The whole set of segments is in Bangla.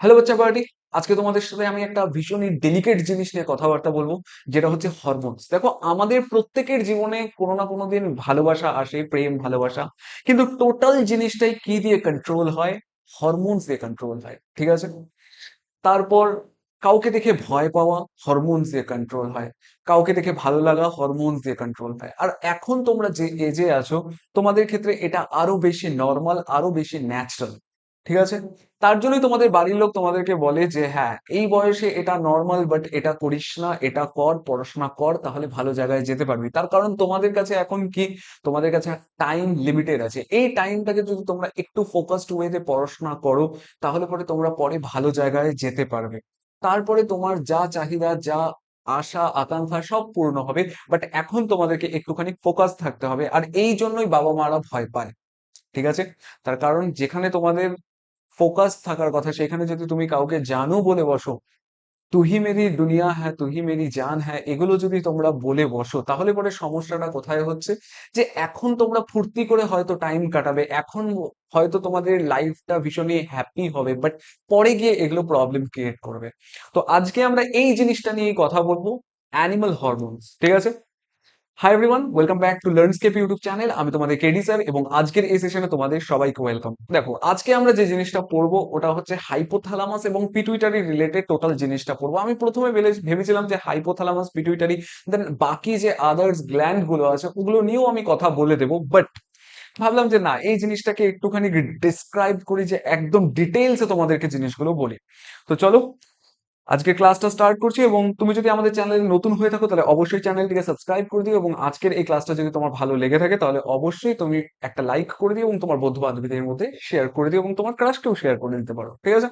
হ্যালো বাচ্চা পার্টি। আজকে তোমাদের সাথে আমি একটা ভীষণই ডেলিকেট জিনিস নিয়ে কথাবার্তা বলবো, যেটা হচ্ছে হরমোনস। দেখো, আমাদের প্রত্যেকের জীবনে কোনো না কোনো দিন ভালোবাসা আসে, প্রেম ভালোবাসা, কিন্তু টোটাল জিনিসটাই কি দিয়ে কন্ট্রোল হয়? হরমোনস দিয়ে কন্ট্রোল হয়, ঠিক আছে? তারপর কাউকে দেখে ভয় পাওয়া হরমোনস দিয়ে কন্ট্রোল হয়, কাউকে দেখে ভালো লাগা হরমোনস দিয়ে কন্ট্রোল হয়। আর এখন তোমরা যে এজে আছো, তোমাদের ক্ষেত্রে এটা আরো বেশি নর্মাল, আরো বেশি ন্যাচারাল, ঠিক আছে? তার জন্যই তোমাদের বাড়ির লোক তোমাদেরকে বলে যে হ্যাঁ, এই বয়সে এটা নর্মাল, বাট এটা করিস না, এটা কর, পড়াশোনা কর, তাহলে ভালো জায়গায় যেতে পারবি। তার কারণ তোমাদের কাছে এখন কি, তোমাদের কাছে টাইম লিমিটেড আছে। এই টাইমটাকে যদি তোমরা একটু ফোকাসড ওয়েতে পড়াশোনা করো, তাহলে পরে তোমরা পরে ভালো জায়গায় যেতে পারবে। তারপরে তোমার যা চাহিদা, যা আশা আকাঙ্ক্ষা সব পূর্ণ হবে। বাট এখন তোমাদেরকে একটুখানি ফোকাস থাকতে হবে, আর এই জন্যই বাবা মারা ভয় পায়, ঠিক আছে? তার কারণ যেখানে তোমাদের ফোকাস থাকার কথা, সেখানে যদি তুমি কাউকে জানো বলে বসো, তুহি মেরি দুনিয়া হ্যায়, তুহি মেরি জান হ্যায়, এগুলো যদি তোমরা বলে বসো, তাহলে পরে সমস্যাটা কোথায় হচ্ছে? যে এখন তোমরা ফুর্তি করে হয়তো টাইম কাটাবে, এখন হয়তো তোমাদের লাইফটা ভীষণই হ্যাপি হবে, বাট পরে গিয়ে এগুলো প্রবলেম ক্রিয়েট করবে। তো আজকে আমরা এই জিনিসটা নিয়ে কথা বলবো, অ্যানিমাল হরমোনস, ঠিক আছে? Hi everyone, welcome back to Learnscape YouTube channel. আমি তোমাদের কেডি স্যার, এবং আজকের এই সেশনে তোমাদের সবাইকে ওয়েলকাম। দেখো, আজকে আমরা যে জিনিসটা পড়বো ওটা হচ্ছে হাইপোথ্যালামাস এবং পিটুইটারি রিলেটেড টোটাল জিনিসটা পড়বো। আমি প্রথমে ভেবেছিলাম যে হাইপোথ্যালামাস, পিটুইটারি, দেন বাকি যে আদার্স গ্ল্যান্ড গুলো আছে ওগুলো নিয়েও আমি কথা বলে দেবো, বাট ভাবলাম যে না, এই জিনিসটাকে একটুখানি ডিসক্রাইব করি, যে একদম ডিটেইলসে তোমাদেরকে জিনিসগুলো বলি। তো চলো, আজকে ক্লাসটা স্টার্ট করছি। এবং তুমি যদি আমাদের চ্যানেলে নতুন হয়ে থাকো, তাহলে অবশ্যই চ্যানেলটিকে সাবস্ক্রাইব করে দিও, এবং আজকের এই ক্লাসটা যদি তোমার ভালো লেগে থাকে, তাহলে অবশ্যই তুমি একটা লাইক করে দিও, এবং তোমার বন্ধু বান্ধবীদের মধ্যে শেয়ার করে দিও, এবং তোমার ক্রাশকেও শেয়ার করে দিতে পারো, ঠিক আছে?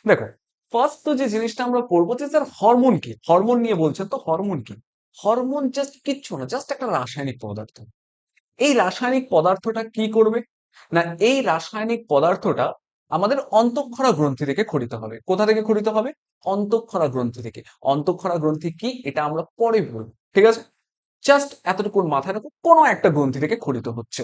দেখো, ফার্স্ট তো যে জিনিসটা আমরা পড়বো, যে স্যার হরমোন কি, হরমোন নিয়ে বলছেন তো হরমোন কি? হরমোন জাস্ট কিচ্ছু না, জাস্ট একটা রাসায়নিক পদার্থ। এই রাসায়নিক পদার্থটা কি করবে? না, এই রাসায়নিক পদার্থটা আমাদের অন্তঃক্ষরা গ্রন্থি থেকে খরিত হবে। কোথা থেকে খরিত হবে? অন্তঃক্ষরা গ্রন্থি থেকে। অন্তঃক্ষরা গ্রন্থি কি, এটা আমরা পরে বলবো, ঠিক আছে? জাস্ট এতটুকু মাথায় রাখো, কোনো একটা গ্রন্থি থেকে খরিত হচ্ছে।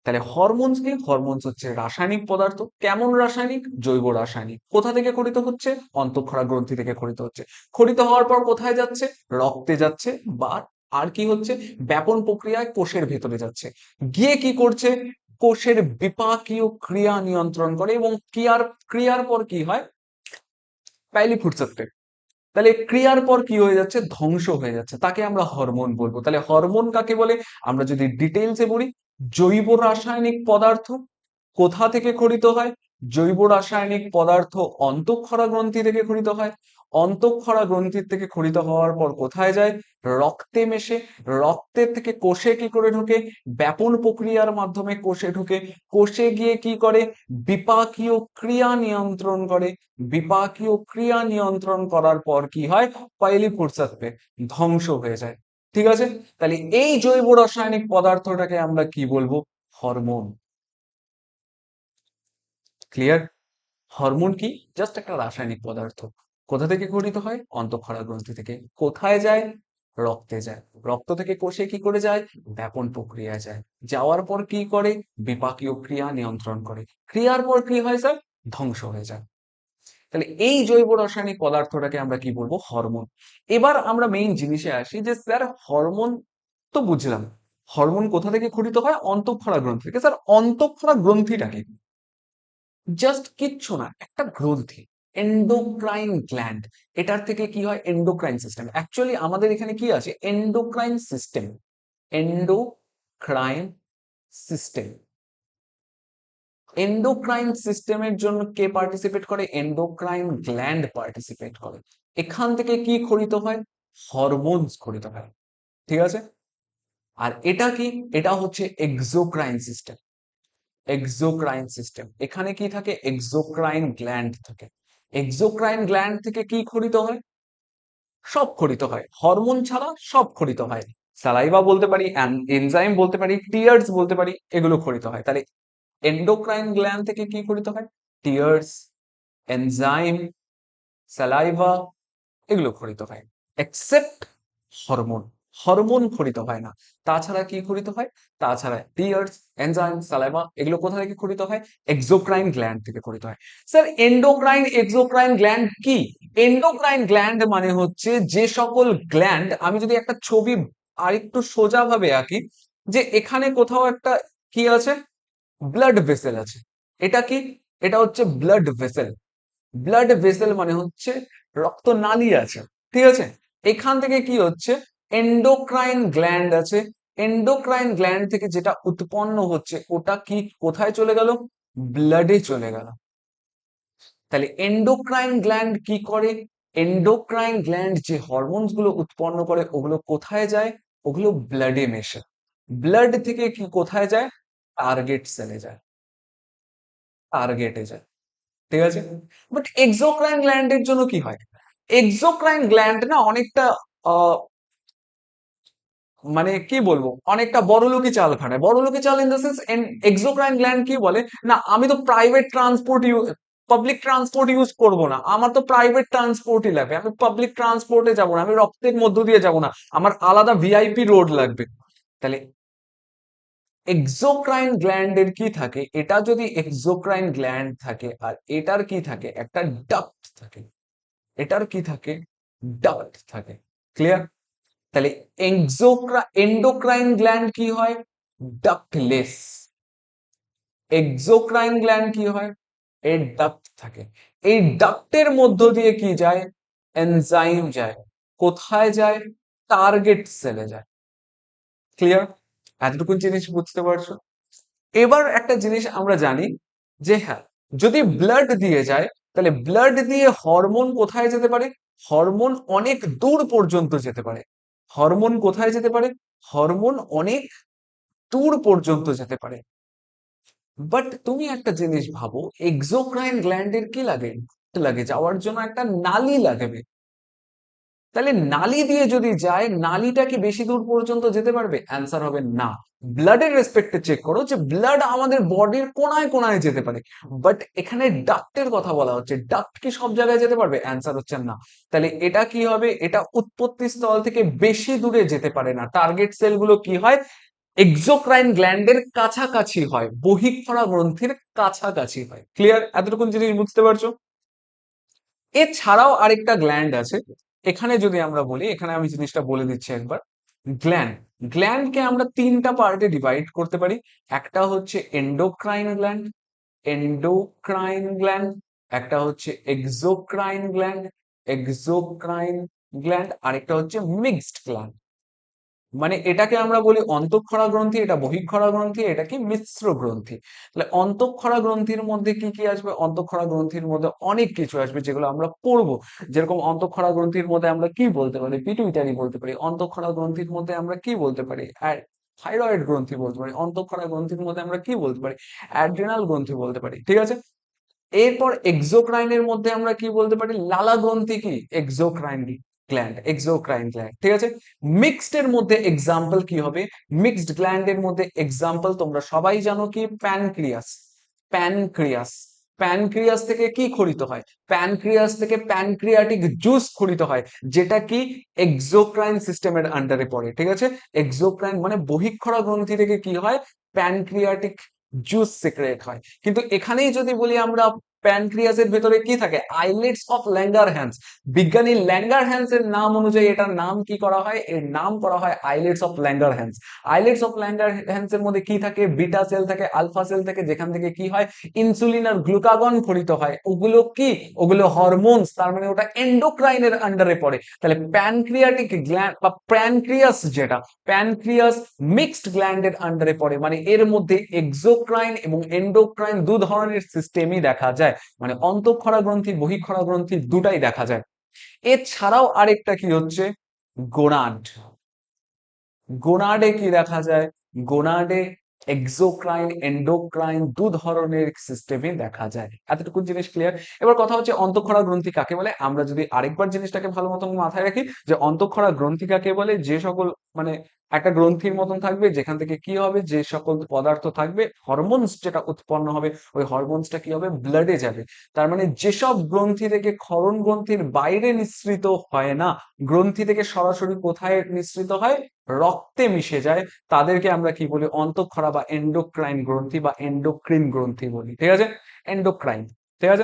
তাহলে হরমোনস কি? হরমোনস হচ্ছে রাসায়নিক পদার্থ। কেমন রাসায়নিক? জৈব রাসায়নিক। কোথা থেকে খরিত হচ্ছে? অন্তঃক্ষরা গ্রন্থি থেকে খরিত হচ্ছে। খরিত হওয়ার পর কোথায় যাচ্ছে? রক্তে যাচ্ছে। বা আর কি হচ্ছে? ব্যাপন প্রক্রিয়ায় কোষের ভেতরে যাচ্ছে। গিয়ে কি করছে? কোষের বিপাকীয় ক্রিয়া নিয়ন্ত্রণ করে, এবং ক্রিয়ার পর কি হয়? পাইলি ফুটসাতে। তাহলে ক্রিয়ার পর কি হয়ে যাচ্ছে? ধ্বংস হয়ে যাচ্ছে। তাকে আমরা হরমোন বলবো। তাহলে হরমোন কাকে বলে? আমরা যদি ডিটেইলসে বলি, জৈব রাসায়নিক পদার্থ। কোথা থেকে খরিত হয়? জৈব রাসায়নিক পদার্থ অন্তঃক্ষরা গ্রন্থি থেকে খরিত হয়। অন্তঃক্ষরা গ্রন্থির থেকে খরিত হওয়ার পর কোথায় যায়? রক্তে মেশে। রক্তের থেকে কোষে কি করে ঢোকে? ব্যাপন প্রক্রিয়ার মাধ্যমে কোষে ঢোকে। কোষে গিয়ে কি করে? বিপাকীয় ক্রিয়া নিয়ন্ত্রণ করে। বিপাকীয় ক্রিয়া নিয়ন্ত্রণ করার পর কি হয়? পয়লি ফুরসত ধ্বংস হয়ে যায়, ঠিক আছে? তাহলে এই জৈব রাসায়নিক পদার্থটাকে আমরা কি বলবো? হরমোন। ক্লিয়ার? হরমোন কি? জাস্ট একটা রাসায়নিক পদার্থ। কোথা থেকে গঠিত হয়? অন্তঃক্ষরা গ্রন্থি থেকে। কোথায় যায়? রক্তে যায়। রক্ত থেকে কোষে কি করে যায়? ব্যাপন প্রক্রিয়া যায়। যাওয়ার পর কি করে? বিপাকীয় ক্রিয়া নিয়ন্ত্রণ করে। ক্রিয়ার পর কি হয় স্যার? ধ্বংস হয়ে যায়। তাহলে এই জৈব রাসায়নিক পদার্থটাকে আমরা কি বলবো? হরমোন। এবার আমরা মেইন জিনিসে আসি, যে স্যার হরমোন তো বুঝলাম, হরমোন কোথা থেকে গঠিত হয়? অন্তঃক্ষরা গ্রন্থি থেকে। স্যার অন্তঃক্ষরা গ্রন্থিটা কি? জাস্ট কিচ্ছু না, একটা গ্রন্থি। Endocrine gland. এটার থেকে কি হয়? Endocrine system. অ্যাকচুয়ালি আমাদের এখানে কি আছে? Endocrine system. Endocrine system. Endocrine সিস্টেমের জন্য কে পার্টিসিপেট করে? এন্ডোক্রাইন গ্ল্যান্ড পার্টিসিপেট করে। এখান থেকে কি খরিত হয়? হরমোনস খরিত হয়, ঠিক আছে? আর এটা কি? এটা হচ্ছে এক্সোক্রাইন সিস্টেম। এক্সোক্রাইন সিস্টেম, এখানে কি থাকে? এক্সোক্রাইন গ্ল্যান্ড থাকে। এক্সোক্রাইন গ্ল্যান্ড থেকে কি খরিত হয়? সব খরিত হয়, হরমোন ছাড়া সব খরিত হয়। স্যালাইভা বলতে পারি, এনজাইম বলতে পারি, টিয়ার্স বলতে পারি, এগুলো খরিত হয়। তাহলে এন্ডোক্রাইন গ্ল্যান্ড থেকে কি খরিত হয়? টিয়ার্স, এনজাইম, স্যালাইভা, এগুলো খরিত হয়। Except hormone. হরমোন ক্ষরিত হয় না। তাছাড়া কি ক্ষরিত হয়? তাছাড়া টিয়ার্স, এনজাইম, সালাইভা এগুলো কোথা থেকে ক্ষরিত হয়? এক্সোক্রাইন গ্ল্যান্ড থেকে ক্ষরিত হয়। স্যার এন্ডোক্রাইন এক্সোক্রাইন গ্ল্যান্ড কি? এন্ডোক্রাইন গ্ল্যান্ড মানে হচ্ছে যে সকল গ্ল্যান্ড, আমি যদি একটা ছবি আরেকটু সোজাভাবে আঁকি, যে এখানে কোথাও একটা কি আছে? ব্লাড ভেসেল আছে। এটা কি? এটা হচ্ছে ব্লাড ভেসেল। ব্লাড ভেসেল মানে হচ্ছে রক্তনালী আছে, ঠিক আছে? এখান থেকে কি হচ্ছে? এন্ডোক্রাইন গ্ল্যান্ড আছে। এন্ডোক্রাইন গ্ল্যান্ড থেকে যেটা উৎপন্ন হচ্ছে ওটা কি কোথায় চলে গেল? ব্লাডে চলে গেল। তাহলে এন্ডোক্রাইন গ্ল্যান্ড কি করে? এন্ডোক্রাইন গ্ল্যান্ড যে হরমোনস গুলো উৎপন্ন করে ওগুলো কোথায় যায়? ওগুলো ব্লাডে মেশে। ব্লাড থেকে কি কোথায় যায়? টার্গেট সেলে যায়, টার্গেটে যায়, ঠিক আছে? বাট এক্সোক্রাইন গ্ল্যান্ডের জন্য কি হয়? এক্সোক্রাইন গ্ল্যান্ড না অনেকটা আহ, মানে কি বলবো, অনেকটা বড়লোকি চাল খাটায়। বড়লোকি চাল in the sense, exocrine gland কি বলে, না আমি তো private transport public transport use করব না, আমার তো প্রাইভেট ট্রান্সপোর্টই লাগবে, আমি পাবলিক ট্রান্সপোর্টে যাব না, আমি রক্তের মধ্য দিয়ে যাব না, আমার আলাদা ভিআইপি রোড লাগবে। তাহলে এক্সোক্রাইন গ্ল্যান্ডের কি থাকে? এটা যদি এক্সোক্রাইন গ্ল্যান্ড থাকে আর এটার কি থাকে? একটা ডাক্ট থাকে। এটার কি থাকে? ডাক্ট থাকে। ক্লিয়ার? তাহলে এন্ডোক্রাইন গ্ল্যান্ড কি হয়? ডাক্টলেস। এক্সোক্রাইন গ্ল্যান্ড কি হয়? এর ডাক্ট থাকে। এই ডাক্টের মধ্য দিয়ে কি যায়? এনজাইম যায়। কোথায় যায়? টার্গেট সেলে যায়। ক্লিয়ার? এতটুকু জিনিস বুঝতে পারছো? এবার একটা জিনিস আমরা জানি যে হ্যাঁ, যদি ব্লাড দিয়ে যায় তাহলে ব্লাড দিয়ে হরমোন কোথায় যেতে পারে? হরমোন অনেক দূর পর্যন্ত যেতে পারে। হরমোন কোথায় যেতে পারে? হরমোন অনেক দূর পর্যন্ত যেতে পারে। বাট তুমি একটা জিনিস ভাবো, এক্সোক্রাইন গ্ল্যান্ডের কি লাগে? লাগে যাওয়ার জন্য একটা নালী লাগবে। তাহলে নালী দিয়ে যদি যায়, নালীটা কি বেশি দূর পর্যন্ত যেতে পারবে? অ্যান্সার হবে না। ব্লাডের রেসপেক্টে চেক করো যে ব্লাড আমাদের বডির কোনায় কোনায় যেতে পারে, বাট এখানে ডাক্টের কথা বলা হচ্ছে, ডাক্ট কি সব জায়গায় যেতে পারবে? অ্যান্সার হচ্ছে না। তাহলে এটা কি হবে? এটা উৎপত্তি স্থল থেকে বেশি দূরে যেতে পারে না। টার্গেট সেলগুলো কি হয়? এক্সোক্রাইন গ্ল্যান্ডের কাছাকাছি হয়, বহিঃক্ষরা গ্রন্থির কাছাকাছি হয়। ক্লিয়ার? এতটুকু জিনিস বুঝতে পারছো? এছাড়াও আরেকটা গ্ল্যান্ড আছে। এখানে যদি আমরা বলি, এখানে আমি জিনিসটা বলে দিচ্ছি একবার। গ্ল্যান্ড, গ্ল্যান্ডকে আমরা তিনটা পার্টে ডিভাইড করতে পারি। একটা হচ্ছে এন্ডোক্রাইন গ্ল্যান্ড, এন্ডোক্রাইন গ্ল্যান্ড। একটা হচ্ছে এক্সোক্রাইন গ্ল্যান্ড, এক্সোক্রাইন গ্ল্যান্ড। আরেকটা হচ্ছে মিক্সড গ্ল্যান্ড। মানে এটাকে আমরা বলি অন্তঃক্ষরা গ্রন্থি, এটা বহিঃক্ষরা গ্রন্থি, এটা কি মিশ্র গ্রন্থি। তাহলে অন্তঃক্ষরা গ্রন্থির মধ্যে কি কি আসবে? অন্তঃক্ষরা গ্রন্থির মধ্যে অনেক কিছু আসবে যেগুলো আমরা পড়বো। যেরকম অন্তঃক্ষরা গ্রন্থির মধ্যে আমরা কি বলতে পারি? পিটুইটারি বলতে পারি। অন্তঃক্ষরা গ্রন্থির মধ্যে আমরা কি বলতে পারি? থাইরয়েড গ্রন্থি বলতে পারি। অন্তঃক্ষরা গ্রন্থির মধ্যে আমরা কি বলতে পারি? অ্যাড্রিনাল গ্রন্থি বলতে পারি, ঠিক আছে? এরপর এক্সোক্রাইনের মধ্যে আমরা কি বলতে পারি? লালা গ্রন্থি কি? এক্সোক্রাইন গ্ল্যান্ড, এক্সোক্রাইন গ্ল্যান্ড, ঠিক আছে? মিক্সড এর মধ্যে এক্সাম্পল কি হবে? মিক্সড গ্ল্যান্ডের মধ্যে এক্সাম্পল তোমরা সবাই জানো কি? প্যানক্রিয়াস। প্যানক্রিয়াস, প্যানক্রিয়াস থেকে কি খরিত হয়? প্যানক্রিয়াস থেকে প্যানক্রিয়াটিক জুস খরিত হয়, যেটা কি এক্সোক্রাইন সিস্টেমের আন্ডারে পড়ে, ঠিক আছে? এক্সোক্রাইন মানে বহিঃক্ষরা গ্রন্থি থেকে কি হয়? প্যানক্রিয়াটিক জুস সিক্রেট হয়। কিন্তু এখানেই যদি বলি আমরা, প্যানক্রিয়াসের ভেতরে কি থাকে? Islets of Langerhans. বিজ্ঞানী ল্যাঙ্গারহ্যান্স এর নাম অনুযায়ী এটার নাম কি করা হয়? এর নাম করা হয় islets of Langerhans. Islets of Langerhans এর মধ্যে কি থাকে? বিটা সেল থাকে, আলফা সেল থাকে, যেখান থেকে কি হয়? ইনসুলিন আর গ্লুকাগন খরিত হয়। ওগুলো কি? ওগুলো হরমোনস, তার মানে ওটা এন্ডোক্রাইনের আন্ডারে পড়ে। তাহলে প্যানক্রিয়াটিক গ্ল্যান্ড বা প্যানক্রিয়াস, যেটা প্যানক্রিয়াস মিক্সড গ্ল্যান্ডের আন্ডারে পড়ে, মানে এর মধ্যে এক্সোক্রাইন এবং এন্ডোক্রাইন দু ধরনের সিস্টেমই দেখা যায়। মানে অন্তঃক্ষরা গ্রন্থি বহিঃক্ষরা গ্রন্থি দুটাই দেখা যায়। এছাড়াও আরেকটা কি হচ্ছে? গোনাড। গোনাডে কি দেখা যায়? গোনাডে এক্সোক্রাইন এন্ডোক্রাইন দু ধরনের সিস্টেমে দেখা যায়। এতটুকু জিনিস ক্লিয়ার? এবার কথা হচ্ছে অন্তঃক্ষরা গ্রন্থি কাকে বলে। আমরা যদি আরেকবার জিনিসটাকে ভালো মতো মাথায় রাখি, যে অন্তঃক্ষরা গ্রন্থি কাকে বলে, যে সকল মানে একটা গ্রন্থির মতন থাকবে, যেখান থেকে কি হবে, যে সকল পদার্থ থাকবে, হরমোনস যেটা উৎপন্ন হবে, ওই হরমোনসটা কি হবে, ব্লাডে যাবে। তার মানে যেসব গ্রন্থি থেকে ক্ষরণ গ্রন্থির বাইরে নিঃসৃত হয় না, গ্রন্থি থেকে সরাসরি কোথায় নিঃসৃত হয়, রক্তে মিশে যায়, তাদেরকে আমরা কি বলি, অন্তঃক্ষরা বা এন্ডোক্রাইন গ্রন্থি বা এন্ডোক্রিন গ্রন্থি বলি। ঠিক আছে, এন্ডোক্রাইন। ঠিক আছে,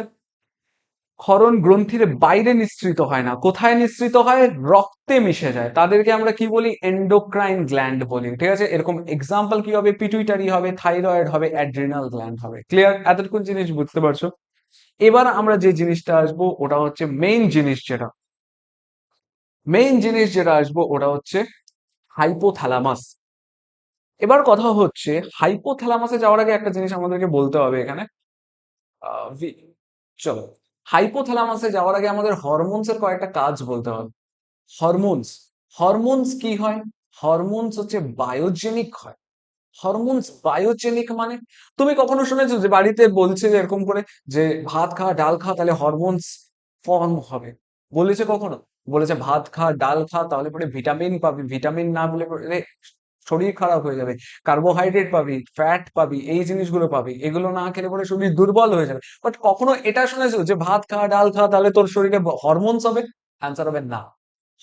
ক্ষরণ গ্রন্থির বাইরে নিঃসৃত হয় না, কোথায় নিঃসৃত হয়, রক্তে মিশে যায়, তাদেরকে আমরা কি বলি, এন্ডোক্রাইন গ্ল্যান্ড বলি। ঠিক আছে, এরকম এক্সাম্পল কি হবে, পিটুইটারি হবে, থাইরয়েড হবে, অ্যাড্রিনাল গ্ল্যান্ড হবে। ক্লিয়ার? এতটুকু জিনিস বুঝতে পারছো? এবার আমরা যে জিনিসটা আসবো ওটা হচ্ছে মেইন জিনিস যেটা আসবো ওটা হচ্ছে হাইপোথ্যালামাস। এবার কথা হচ্ছে, হাইপোথ্যালামাসে যাওয়ার আগে একটা জিনিস আমাদেরকে বলতে হবে এখানে। আহ, ভি- চলো, হাইপোথ্যালামাসে যাওয়ার আগে আমাদের হরমোনস এর কয়েকটা কাজ বলতে হবে। হরমোনস, হরমোনস কি হয়, হরমোনস হচ্ছে বায়োজেনিক হয়। হরমোনস বায়োজেনিক মানে, তুমি কখনো শুনেছো যে বাড়িতে বলছে যে এরকম করে যে ভাত খা ডাল খা তাহলে হরমোনস ফর্ম হবে? বলেছে কখনো? বলেছে ভাত খা ডাল খা তাহলে পরে ভিটামিন পাবি, ভিটামিন না বলে পরে শরীর খারাপ হয়ে যাবে, কার্বোহাইড্রেট পাবি, ফ্যাট পাবি, এই জিনিসগুলো পাবি, এগুলো না খেলে পরে শরীর দুর্বল হয়ে যাবে। বাট কখনো এটা শুনেছো যে ভাত খা ডাল খা তাহলে তোর শরীরে হরমোনস হবে? অ্যান্সার হবে না।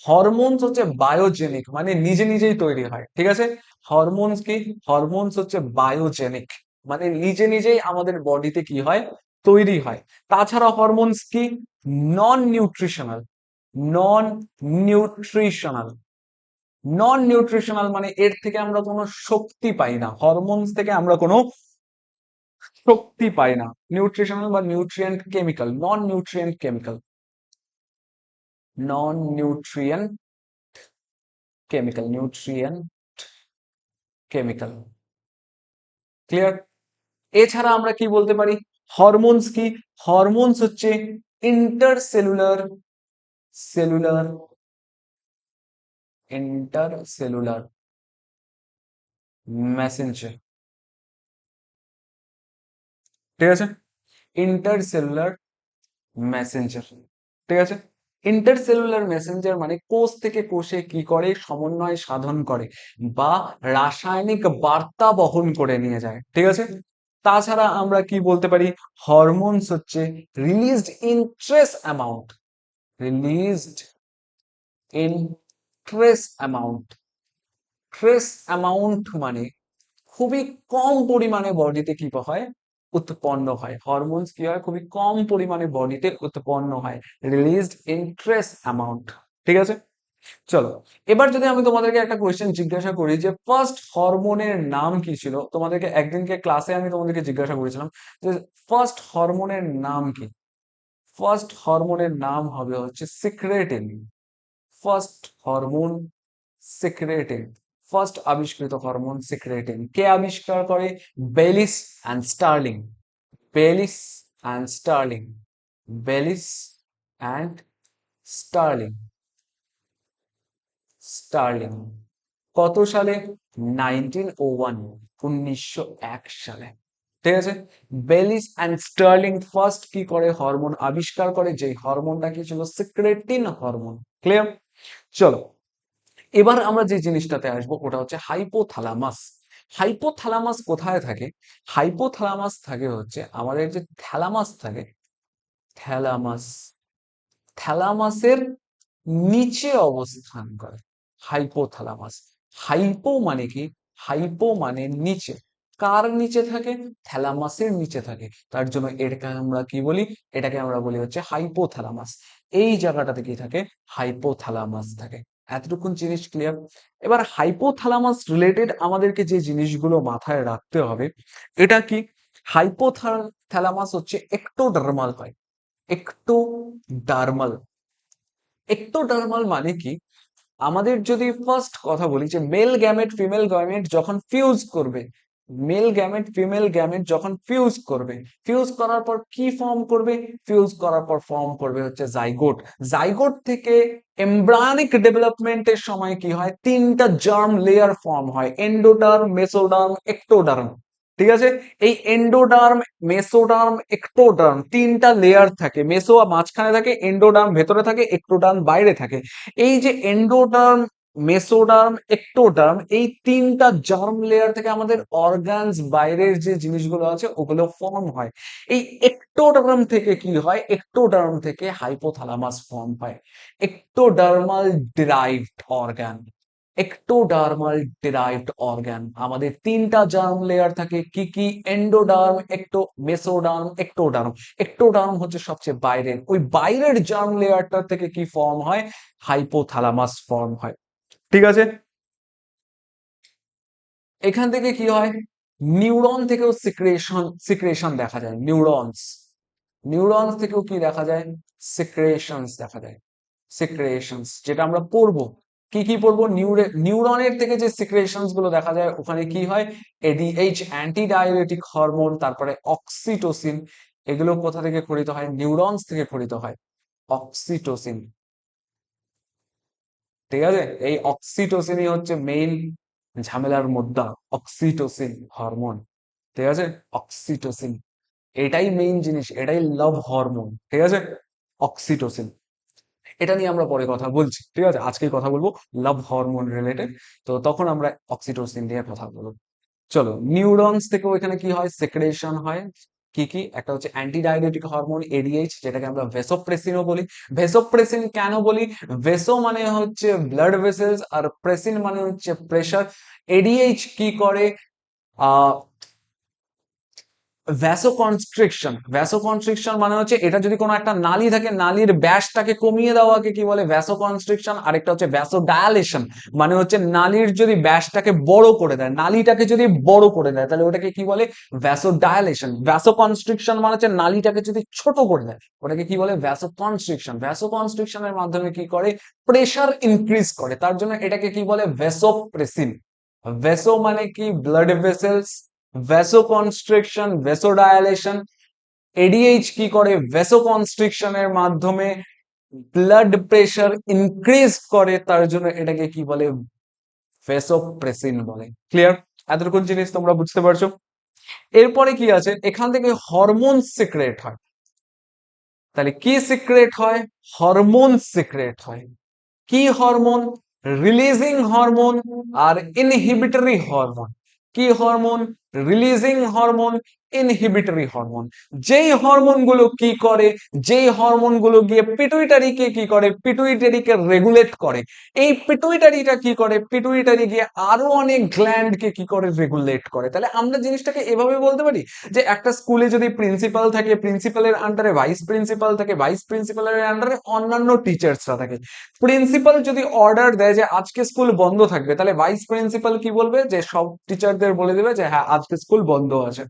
হরমোনস হচ্ছে বায়োজেনিক, মানে নিজে নিজেই তৈরি হয়। ঠিক আছে, হরমোনস কি, হরমোনস হচ্ছে বায়োজেনিক, মানে নিজে নিজেই আমাদের বডিতে কি হয়, তৈরি হয়। তাছাড়া হরমোনস কি, নন নিউট্রিশনাল, নন নিউট্রিশনাল, নন নিউট্রিশনাল মানে এর থেকে আমরা কোনো শক্তি পাই না, হরমোনস থেকে আমরা কোনো শক্তি পাই না। নিউট্রিশনাল বা nutrient chemical, non nutrient chemical, non nutrient chemical, nutrient chemical. Clear? এছাড়া আমরা কি বলতে পারি, হরমোনস কি, হরমোনস হচ্ছে ইন্টারসেলুলার, সেলুলার, ইন্টারসেলুলার মেসেঞ্জার। ঠিক আছে, ইন্টারসেলুলার মেসেঞ্জার। ঠিক আছে, ইন্টারসেলুলার মেসেঞ্জার মানে কোষ থেকে কোষে কি করে, সমন্বয় সাধন করে বা রাসায়নিক বার্তা বহন করে নিয়ে যায়। ঠিক আছে, তাছাড়া আমরা কি বলতে পারি, হরমোনস হচ্ছে released in trace amount, released in trace amount. Trace amount মানে খুবই কম পরিমাণে বডিতে কি হয়, উৎপন্ন হয়। হরমোনস কি হয়, খুবই কম পরিমাণে বডিতে উৎপন্ন হয়, রিলিজড ইন ট্রেস অ্যামাউন্ট। ঠিক আছে, চলো, এবার যদি আমি তোমাদেরকে একটা কোয়েশ্চেন জিজ্ঞাসা করি যে ফার্স্ট হরমোনের নাম কি ছিল, তোমাদেরকে একদিনকে ক্লাসে আমি তোমাদেরকে জিজ্ঞাসা করেছিলাম যে ফার্স্ট হরমোনের নাম কি। ফার্স্ট হরমোনের নাম হবে হচ্ছে secretin. First hormone secretin, first আবিষ্কৃত হরমোন সিক্রেটিন। কে আবিষ্কার করে, Bayliss and Starling, Bayliss and Starling, Bayliss and Starling, Starling. কত সালে, 1901, 1901 সালে। ঠিক আছে, বেলিস অ্যান্ড স্টার্লিং ফার্স্ট কি করে, হরমোন আবিষ্কার করে, যে হরমোনটা কি ছিল, সিক্রেটিন হরমোন। ক্লিয়ার? চলো, এবার আমরা যে জিনিসটাতে আসবো ওটা হচ্ছে হাইপোথ্যালামাস। হাইপোথ্যালামাস কোথায় থাকে, হাইপোথ্যালামাস থাকে হচ্ছে আমাদের যে থ্যালামাস থাকে, থ্যালামাস, থ্যালামাসের নিচে অবস্থান করে হাইপোথ্যালামাস। হাইপো মানে কি, হাইপো মানে নিচে, কার নিচে থাকে, থ্যালামাসের নিচে থাকে, তার জন্য এটাকে আমরা কি বলি, এটাকে আমরা বলি হচ্ছে হাইপোথ্যালামাস। এই জায়গাটাতে কি থাকে, হাইপোথ্যালামাস থাকে। এতটুকুন জিনিস ক্লিয়ার? এবার হাইপোথ্যালামাস রিলেটেড আমাদেরকে যে জিনিসগুলো মাথায় রাখতে হবে, এটা কি, হাইপোথ্যালামাস হচ্ছে একটোডার্মাল হয়, একটোডার্মাল। একটোডার্মাল মানে কি, আমাদের যদি ফার্স্ট কথা বলি যে মেল গ্যামেট ফিমেল গ্যামেট যখন ফিউজ করবে, মেল গ্যামেট ফিমেল গ্যামেট যখন ফিউজ করবে, ফিউজ করার পর কি ফর্ম করবে, ফিউজ করার পর ফর্ম করবে হচ্ছে জাইগোট। জাইগোট থেকে এমব্রায়োনিক ডেভেলপমেন্টের সময় কি হয়, তিনটা জার্ম লেয়ার ফর্ম হয়, এন্ডোডার্ম, মেসোডার্ম, একটোডার্ম। ঠিক আছে, এই এন্ডোডার্ম, মেসোডার্ম, একটোডার্ম তিনটা লেয়ার থাকে, মেসো মাঝখানে থাকে, এন্ডোডার্ম ভেতরে থাকে, একটোডার্ম বাইরে থাকে। এই যে এন্ডোডার্ম, মেসোডার্ম, একটোডার্ম, এই তিনটা জার্ম লেয়ার থেকে আমাদের অর্গানস বাইরের যে জিনিসগুলো আছে ওগুলো ফর্ম হয়। এই একটোডার্ম থেকে কি হয়, একটোডার্ম থেকে হাইপোথ্যালামাস ফর্ম হয়। Ectodermal derived organ, ectodermal derived organ. আমাদের তিনটা জার্ম লেয়ার থাকে, কি কি? Endoderm, mesoderm, ectoderm. একটোডার্ম হচ্ছে সবচেয়ে বাইরের, ওই বাইরের জার্ম লেয়ারটা থেকে কি ফর্ম হয়? হাইপোথ্যালামাস ফর্ম হয়। ঠিক আছে, এখান থেকে কি হয়, নিউরন থেকেও সিক্রেশন দেখা যায়। নিউরনস থেকেও কি দেখা যায়? সিক্রেশনস দেখা যায়। সিক্রেশনস যেটা আমরা পড়বো, কি কি পড়বো? নিউরনের থেকে যে সিক্রেশনস গুলো দেখা যায় ওখানে কি হয়? এডিএইচ, অ্যান্টি ডায়াবেটিক হরমোন, তারপরে অক্সিটোসিন, এগুলো কোথা থেকে খরিত হয়? নিউরনস থেকে খরিত হয়। অক্সিটোসিন, ঠিক আছে, এই অক্সিটোসিনই হচ্ছে মেইন ঝামেলার মুদ্রা, অক্সিটোসিন হরমোন। ঠিক আছে, অক্সিটোসিন এটাই মেইন জিনিস, এটাই লাভ হরমোন। ঠিক আছে, অক্সিটোসিন, এটা নিয়ে আমরা পরে কথা বলছি। ঠিক আছে, আজকে কথা বলবো লাভ হরমোন রিলেটেড, তো তখন আমরা অক্সিটোসিন নিয়ে কথা বলবো। চলো, নিউরনস থেকে ওইখানে কি হয়? সেক্রেশন হয়। কি কি? একটা হচ্ছে অ্যান্টি ডায়াবেটিক হরমোন এডিএইচ, যেটাকে আমরা ভেসোপ্রেসিনও বলি। ভেসোপ্রেসিন কেন বলি? ভেসো মানে হচ্ছে ব্লাড ভেসেলস, আর প্রেসিন মানে হচ্ছে প্রেশার। এডিএইচ কি করে? আহ ভ্যাসোকনস্ট্রিকশন মানে হচ্ছে এটা যদি কোনো একটা নালী থাকে, নালীর ব্যাসটাকে কমিয়ে দেওয়াকে কি বলে? ভ্যাসোকনস্ট্রিকশন। আরেকটা হচ্ছে ভ্যাসোডায়ালেশন, মানে হচ্ছে নালীর যদি ব্যাসটাকে বড় করে দেয়, নালীটাকে যদি বড় করে দেয়, তাহলে ওটাকে কি বলে? ভ্যাসোডায়ালেশন। ভ্যাসোকনস্ট্রিকশন মানে হচ্ছে নালীটাকে যদি ছোট করে দেয়, ওটাকে কি বলে? ভ্যাসোকনস্ট্রিকশন। ভ্যাসোকনস্ট্রিকশনের মাধ্যমে কি করে? প্রেসার ইনক্রিজ করে, তার জন্য এটাকে কি বলে? ভেসোপ্রেসিন। ভেসো মানে কি? Blood vessels, vasoconstriction, vasodilation. ADH কি করে? ভ্যাসোকনস্ট্রিকশনের মাধ্যমে ব্লাড প্রেশার ইনক্রিজ করে, তার জন্য এটাকে কি বলে? ভেসোপ্রেসিন বলে। ক্লিয়ার? এতটুকু জিনিস তোমরা বুঝতে পারছো? এরপরে কি আছে, এখান থেকে হরমোন সিক্রেট হয়। তাহলে কি সিক্রেট হয়? হরমোন সিক্রেট হয়। কি হরমোন? রিলিজিং হরমোন আর ইনহিবিটরি হরমোন। কি hormone? Releasing hormone, inhibitory hormone. যেই হরমোন গুলো কি করে, যেই হরমোন গুলো গিয়ে পিটুইটারিকে কি করে? পিটুইটারিকে রেগুলেট করে। এই পিটুইটারিটা কি করে? পিটুইটারি গিয়ে আরো অনেক গ্ল্যান্ডকে কি করে? রেগুলেট করে। তাহলে আমরা জিনিসটাকে এভাবে বলতে পারি যে একটা স্কুলে যদি প্রিন্সিপাল থাকে, প্রিন্সিপালের আন্ডারে ভাইস প্রিন্সিপাল থাকে, ভাইস প্রিন্সিপালের আন্ডারে অন্যান্য টিচার্সরা থাকে। প্রিন্সিপাল যদি অর্ডার দেয় যে আজকে স্কুল বন্ধ থাকবে, তাহলে ভাইস প্রিন্সিপাল কি বলবে? যে সব টিচারদের বলে দেবে যে হ্যাঁ আজকে স্কুল বন্ধ আছে।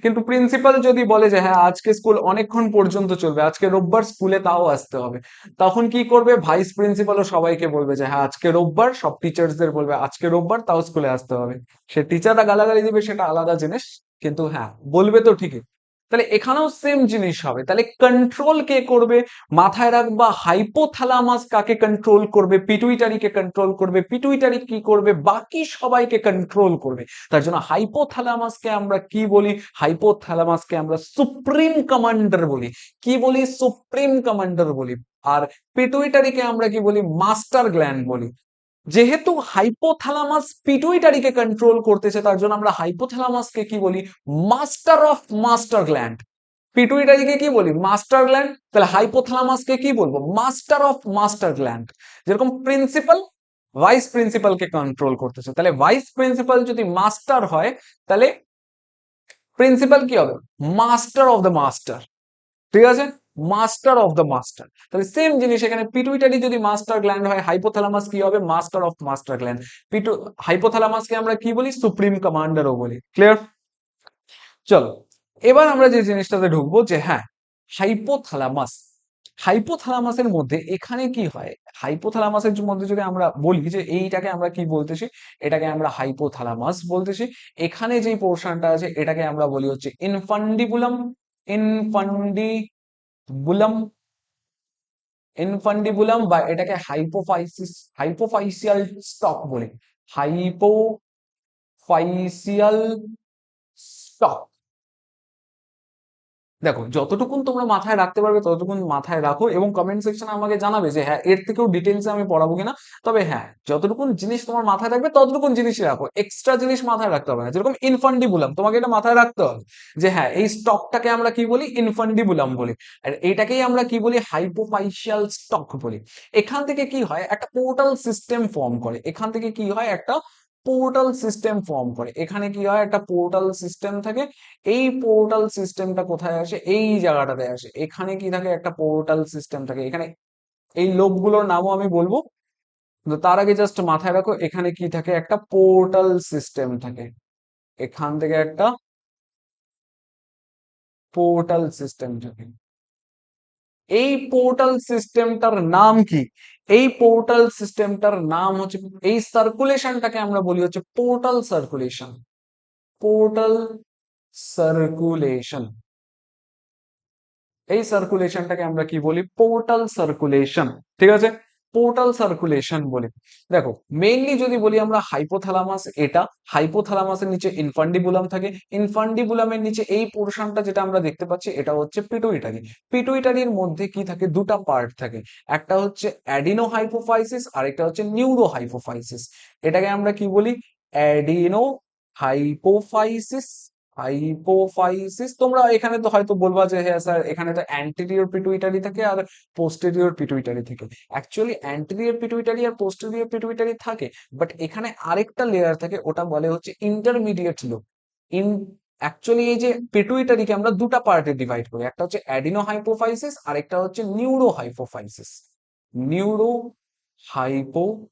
কিন্তু প্রিন্সিপাল যদি বলে যে হ্যাঁ আজকে স্কুল অনেকক্ষণ পর্যন্ত চলবে, আজকে রোববার স্কুলে তাও আসতে হবে, তখন কি করবে? ভাইস প্রিন্সিপালও সবাইকে বলবে যে হ্যাঁ আজকে রোববার, সব টিচার্সদের বলবে আজকে রোববার তাও স্কুলে আসতে হবে। সে টিচাররা গালাগালি দিবে সেটা আলাদা জিনিস, কিন্তু হ্যাঁ বলবে তো ঠিকই। তাহলে এখানেও সেম জিনিস হবে। তাহলে কন্ট্রোল কে করবে? মাথায় রাখবা, হাইপোথ্যালামাস কাকে কন্ট্রোল করবে? পিটুইটারিকে কন্ট্রোল করবে। পিটুইটারি কি করবে? বাকি সবাইকে কন্ট্রোল করবে। তার জন্য হাইপোথ্যালামাসকে আমরা কি বলি? হাইপোথ্যালামাসকে আমরা সুপ্রিম কমান্ডার বলি। কি বলি? সুপ্রিম কমান্ডার বলি। আর পিটুইটারিকে আমরা কি বলি? মাস্টার গ্ল্যান্ড বলি। যেহেতু হাইপোথ্যালামাস পিটুইটারিকে কন্ট্রোল করতেছে, তার জন্য আমরা হাইপোথ্যালামাসকে কি বলি? Master of master gland. পিটুইটারিকে কি বলি? Master gland. তাহলে হাইপোথ্যালামাসকে কি বলবো? Master of master gland. যেরকম প্রিন্সিপাল ভাইস প্রিন্সিপালকে কন্ট্রোল করতেছে, তাহলে ভাইস প্রিন্সিপাল যদি মাস্টার হয়, তাহলে প্রিন্সিপাল কি হবে? Master of the master. ঠিক আছে, মাস্টার অফ দ্য মাস্টার। তাহলে সেম জিনিস এখানে, পিটুইটারি যদি মাস্টার গ্ল্যান্ড হয়, হাইপোথ্যালামাস কি হবে? Master of master gland. হাইপোথ্যালামাসকে আমরা কি বলি? সুপ্রিম কমান্ডারও বলি। ক্লিয়ার? চলো, এবার আমরা যে জিনিসটাতে ঢুকবো যে হ্যাঁ, হাইপোথ্যালামাস, হাইপোথ্যালামাসের মধ্যে এখানে কি হয়? হাইপোথ্যালামাসের মধ্যে যদি আমরা বলি যে এইটাকে আমরা কি বলতেছি, এটাকে আমরা হাইপোথ্যালামাস বলতেছি। এখানে যে পোর্শনটা আছে এটাকে আমরা বলি হচ্ছে ইনফান্ডিবুলাম। ইনফান্ডিবুলাম, ইনফান্ডিবুলাম, বা এটাকে হাইপোফাইসিয়াল স্টক বলি। হাইপোফাইসিয়াল স্টক। দেখো, যতটুকুন তোমরা মাথায় রাখতে পারবে ততটুকুন মাথায় রাখো, এবং কমেন্ট সেকশনে আমাকে জানাবে যে হ্যাঁ এর থেকেও ডিটেলসে আমি পড়াবো কিনা। তবে হ্যাঁ, যতটুকুন জিনিস তোমার মাথায় থাকবে ততটুকুন জিনিসই রাখো, এক্সট্রা জিনিস মাথায় রাখতে হবে না। যেরকম ইনফান্ডিবুলাম, তোমাকে এটা মাথায় রাখতে হবে যে হ্যাঁ এই স্টকটাকে আমরা কি বলি, ইনফান্ডিবুলাম বলি, আর এইটাকেই আমরা কি বলি, হাইপোফাইশিয়াল স্টক বলি। এখান থেকে কি হয়, একটা পোর্টাল সিস্টেম ফর্ম করে, এখান থেকে কি হয়, একটা পোর্টাল সিস্টেম ফর্ম করে, এখানে কি হয়, একটা পোর্টাল সিস্টেম থাকে। এই পোর্টাল সিস্টেমটা কোথায় আসে, এই জায়গাটাতে আসে, এখানে কি থাকে, একটা পোর্টাল সিস্টেম থাকে এখানে। এই লোকগুলোর নামও আমি বলবো, কিন্তু তার আগে জাস্ট মাথায় রাখো এখানে কি থাকে, একটা পোর্টাল সিস্টেম থাকে, এখান থেকে একটা পোর্টাল সিস্টেম থাকে। এই পোর্টাল সিস্টেমটার নাম কি, এই পোর্টাল সিস্টেমটার নাম হচ্ছে, এই সার্কুলেশনটাকে আমরা বলি হচ্ছে পোর্টাল সার্কুলেশন, পোর্টাল সার্কুলেশন। এই সার্কুলেশনটাকে আমরা কি বলি, পোর্টাল সার্কুলেশন। ঠিক আছে, পোর্টাল সার্কুলেশন বলি। দেখো, মেইনলি যদি বলি আমরা হাইপোথ্যালামাস, এটা হাইপোথ্যালামাসের নিচে ইনফান্ডিবুলাম থাকে, ইনফান্ডিবুলামের নিচে এই পোর্শনটা যেটা আমরা দেখতে পাচ্ছি এটা হচ্ছে পিটুইটারি। পিটুইটারির মধ্যে কি থাকে, দুটা পার্ট থাকে, একটা হচ্ছে অ্যাডিনো হাইপোফাইসিস আর একটা হচ্ছে নিউরো হাইপোফাইসিস। এটাকে আমরা কি বলি, অ্যাডিনো হাইপোফাইসিস, হাইপোফাইসিস। তোমরা এখানে তো হয়তো বলবা যে হ্যাঁ স্যার এখানে তো অ্যান্টেরিয়র পিটুইটারি থাকে আর পোস্টেরিয়র পিটুইটারি থাকে। অ্যাকচুয়ালি অ্যান্টেরিয়র পিটুইটারি আর পোস্টেরিয়র পিটুইটারি থাকে, বাট এখানে আরেকটা লেয়ার থাকে, ওটা বলে হচ্ছে ইন্টারমিডিয়েট লোব। ইন অ্যাকচুয়ালি এই যে পিটুইটারিকে আমরা দুটা পার্টে ডিভাইড করি, একটা হচ্ছে অ্যাডিনো হাইপোফাইসিস আর একটা হচ্ছে নিউরো হাইপোফাইসিস, নিউরো হাইপোফাইসিস।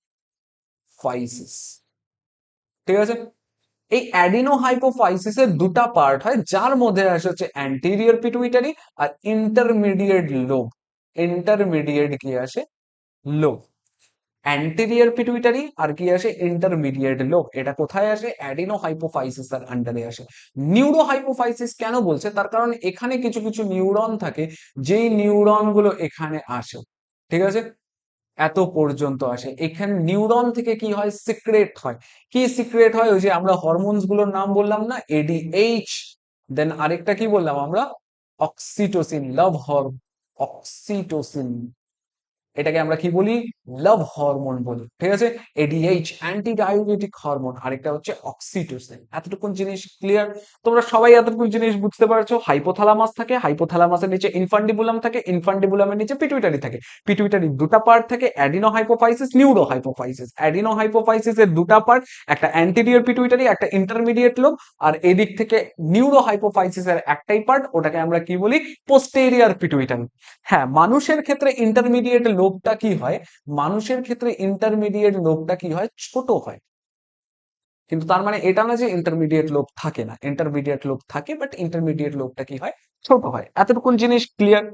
ঠিক আছে, এই অ্যাডিনো হাইপোফাইসিসের দুটা পার্ট হয়, যার মধ্যে আসে হচ্ছে অ্যান্টেরিয়র পিটুইটারি আর ইন্টারমিডিয়েট লোব। ইন্টারমিডিয়েট কি আসে, লোব। অ্যান্টেরিয়র পিটুইটারি আর কি আসে, ইন্টারমিডিয়েট লোব। এটা কোথায় আসে, অ্যাডিনো হাইপোফাইসিস এর আন্ডারে আসে। নিউরো হাইপোফাইসিস কেন বলছে, তার কারণ এখানে কিছু কিছু নিউরন থাকে, যেই নিউরন গুলো এখানে আসে। ঠিক আছে, এত পর্যন্ত আসে, এখানে নিউরন থেকে কি হয়, সিক্রেট হয়। কি সিক্রেট হয়, ওই যে আমরা হরমোনস গুলোর নাম বললাম না, এডিএইচ, দেন আরেকটা কি বললাম আমরা, অক্সিটোসিন, লাভ হরমোন, অক্সিটোসিন, এটাকে আমরা কি বলি, লাভ হরমোন বলি। ঠিক আছে, এডিএইচ অ্যান্টি ডায়াবেটিক হরমোন, আরেকটা হচ্ছে অক্সিটোসিন। এতটুকুন জিনিস ক্লিয়ার, তোমরা সবাই এতটুকুন জিনিস বুঝতে পারছো। হাইপোথ্যালামাস থাকে, হাইপোথ্যালামাসের নিচে ইনফান্ডিবুলাম থাকে, ইনফান্ডিবুলামের নিচে পিটুইটারি থাকে, পিটুইটারির দুটা পার্ট থাকে, adeno hypophysis, neuro hypophysis. Adeno হাইপোফাইসিসের দুটা পার্ট, একটা অ্যান্টিরিয়র পিটুইটারি, একটা ইন্টারমিডিয়েট লোব, আর এদিক থেকে নিউরো হাইপোফাইসিসের একটাই পার্ট, ওটাকে আমরা কি বলি, পোস্টেরিয়র পিটুইটারি। হ্যাঁ, মানুষের ক্ষেত্রে ইন্টারমিডিয়েট লোবটা কি হয়, মানুষের ক্ষেত্রে ইন্টারমিডিয়েট লোবটা কি হয়, ছোট হয়। কিন্তু তার মানে এটা না যে ইন্টারমিডিয়েট লোব থাকে না, ইন্টারমিডিয়েট লোব থাকে, বাট ইন্টারমিডিয়েট লোবটা কি হয়, ছোট হয়। এতটুকুন জিনিস ক্লিয়ার?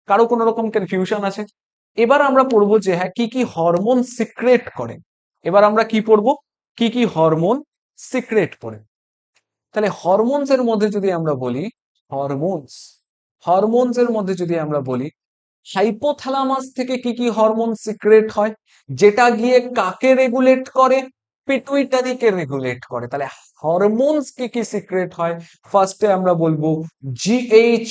কারো কোনো রকম কনফিউশন আছে? এবার আমরা পড়বো যে হ্যাঁ কি কি হরমোন সিক্রেট করে। এবার আমরা কি পড়বো, কি কি হরমোন সিক্রেট করে। তাহলে হরমোনস এর মধ্যে যদি আমরা বলি, হরমোনস, হরমোনস এর মধ্যে যদি আমরা বলি, হাইপোথ্যালামাস থেকে কি কি হরমোন সিক্রেট হয়, যেটা গিয়ে কাকে রেগুলেট করে, পিটুইটারিকে রেগুলেট করে। তাহলে হরমোনস কি কি সিক্রেট হয়, ফার্স্টে আমরা বলবো জিএইচ